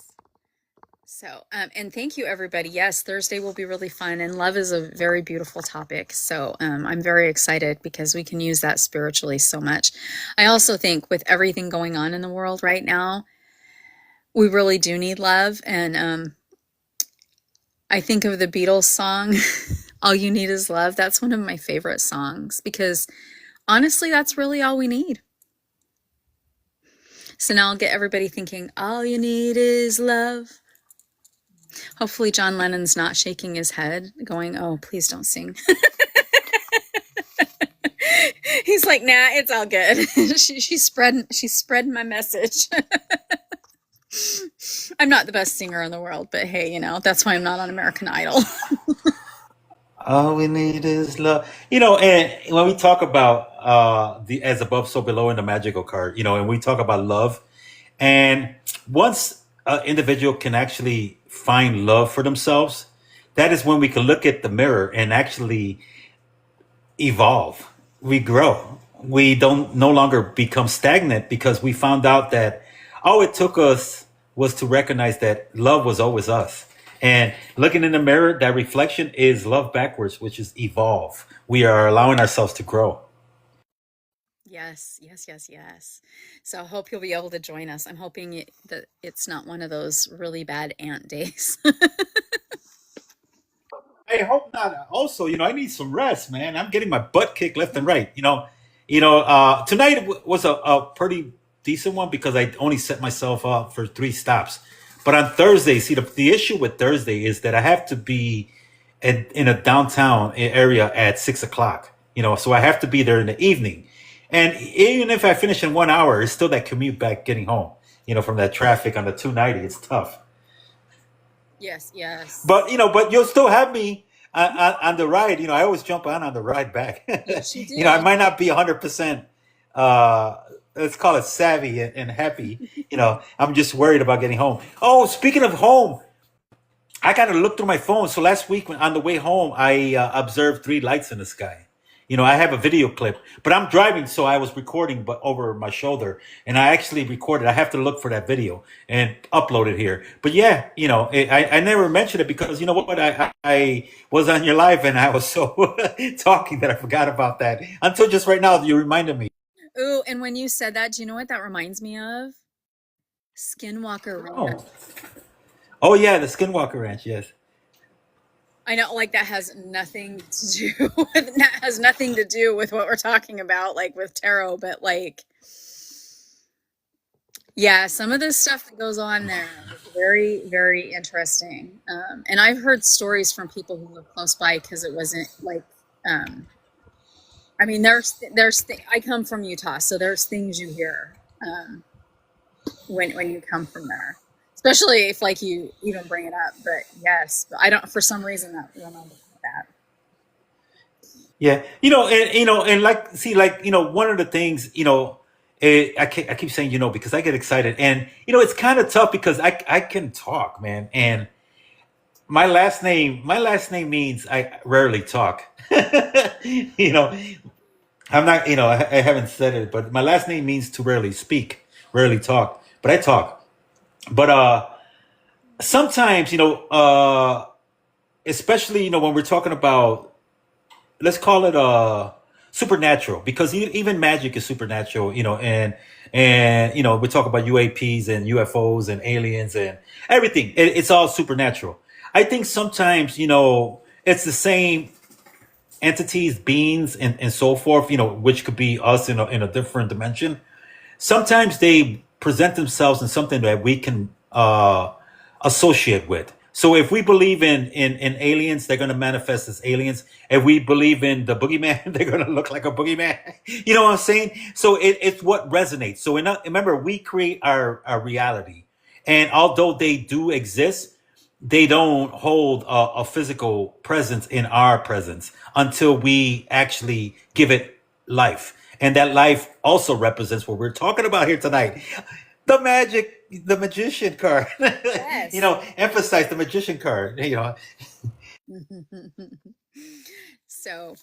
So, and thank you, everybody. Yes, Thursday will be really fun, and love is a very beautiful topic. So, I'm very excited because we can use that spiritually so much. I also think with everything going on in the world right now, we really do need love. And I think of the Beatles song, All You Need Is Love. That's one of my favorite songs because honestly, that's really all we need. So now I'll get everybody thinking, all you need is love. Hopefully John Lennon's not shaking his head, going, oh, please don't sing. He's like, nah, it's all good. She's spreading my message. I'm not the best singer in the world, but hey, that's why I'm not on American Idol. All we need is love. And when we talk about the as above, so below in the magical card, and we talk about love, and once an individual can actually find love for themselves, that is when we can look at the mirror and actually evolve. We grow. We don't no longer become stagnant because we found out that all it took us was to recognize that love was always us. And looking in the mirror, that reflection is love backwards, which is evolve. We are allowing ourselves to grow. Yes, yes, yes, yes. So I hope you'll be able to join us. I'm hoping that it's not one of those really bad ant days. I hope not. Also, I need some rest, man. I'm getting my butt kicked left and right. Tonight was a pretty decent one because I only set myself up for 3 stops. But on Thursday, see, the issue with Thursday is that I have to be in a downtown area at 6 o'clock. So I have to be there in the evening. And even if I finish in 1 hour, it's still that commute back getting home. From that traffic on the 290, it's tough. Yes, yes. But you'll still have me on the ride. I always jump on the ride back. Yes, you I do. might not be 100%. Let's call it savvy and happy. I'm just worried about getting home. Oh, speaking of home, I got to look through my phone. So last week on the way home, I observed 3 lights in the sky. I have a video clip, but I'm driving, so I was recording, but over my shoulder, and I actually recorded. I have to look for that video and upload it here. But yeah, I never mentioned it because you know what? I was on your live and I was so talking that I forgot about that until just right now. You reminded me. Ooh, and when you said that, do you know what that reminds me of? Skinwalker Ranch. Oh, oh yeah, the Skinwalker Ranch. Yes. I know, like that has nothing to do that has nothing to do with what we're talking about, like with tarot, but like, yeah, some of this stuff that goes on there is very, very interesting. And I've heard stories from people who live close by because it wasn't like, um, I mean, I come from Utah, so there's things you hear when you come from there, especially if like you even bring it up. But yes, I don't for some reason that remember that. Yeah, and like, see, like, one of the things, I keep saying, because I get excited, and it's kind of tough because I can talk, man, and my last name means I rarely talk. you know, I'm not, I haven't said it, but my last name means to rarely speak, rarely talk, but I talk. But sometimes, especially, when we're talking about, let's call it supernatural, because even magic is supernatural, and we talk about UAPs and UFOs and aliens and everything. It's all supernatural. I think sometimes, it's the same entities, beings, and so forth, which could be us in a different dimension. Sometimes they present themselves in something that we can associate with. So if we believe in aliens, they're going to manifest as aliens. If we believe in the boogeyman, they're going to look like a boogeyman. You know what I'm saying? So it's what resonates. So remember, we create our reality. And although they do exist, they don't hold a physical presence in our presence until we actually give it life. And that life also represents what we're talking about here tonight. The magic, the magician card. Yes. Emphasize the magician card. So,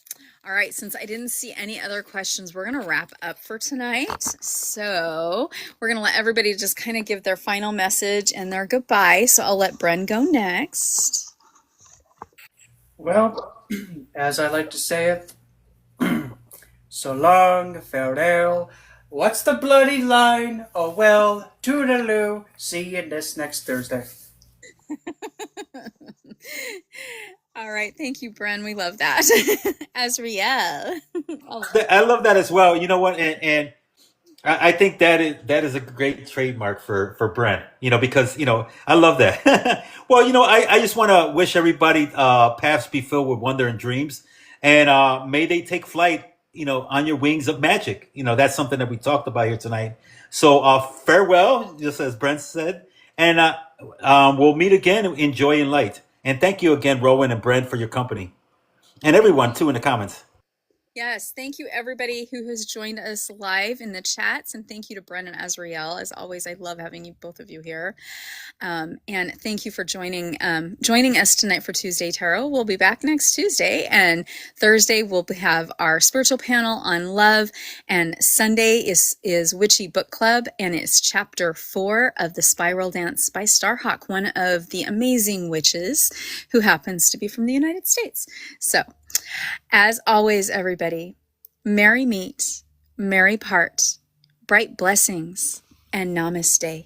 all right, since I didn't see any other questions, we're going to wrap up for tonight. So, we're going to let everybody just kind of give their final message and their goodbye. So, I'll let Bren go next. Well, as I like to say it, so long, farewell. What's the bloody line? Oh well, toodaloo. See you this next Thursday. All right, thank you, Bren. We love that. Azriel. I love that as well. You know what? And I think that is a great trademark for Brent. Because I love that. Well, I just want to wish everybody paths be filled with wonder and dreams, and may they take flight. On your wings of magic. That's something that we talked about here tonight. So farewell, just as Brent said, and we'll meet again in joy and light. And thank you again, Rowan and Brent, for your company, and everyone too in the comments. Yes, thank you everybody who has joined us live in the chats, and thank you to Bren and Azriel. As always, I love having you both of you here. And thank you for joining us tonight for Tuesday Tarot. We'll be back next Tuesday, and Thursday we'll have our spiritual panel on love, and Sunday is Witchy Book Club, and it's chapter 4 of the Spiral Dance by Starhawk, one of the amazing witches who happens to be from the United States. So, as always, everybody, merry meet, merry part, bright blessings, and namaste.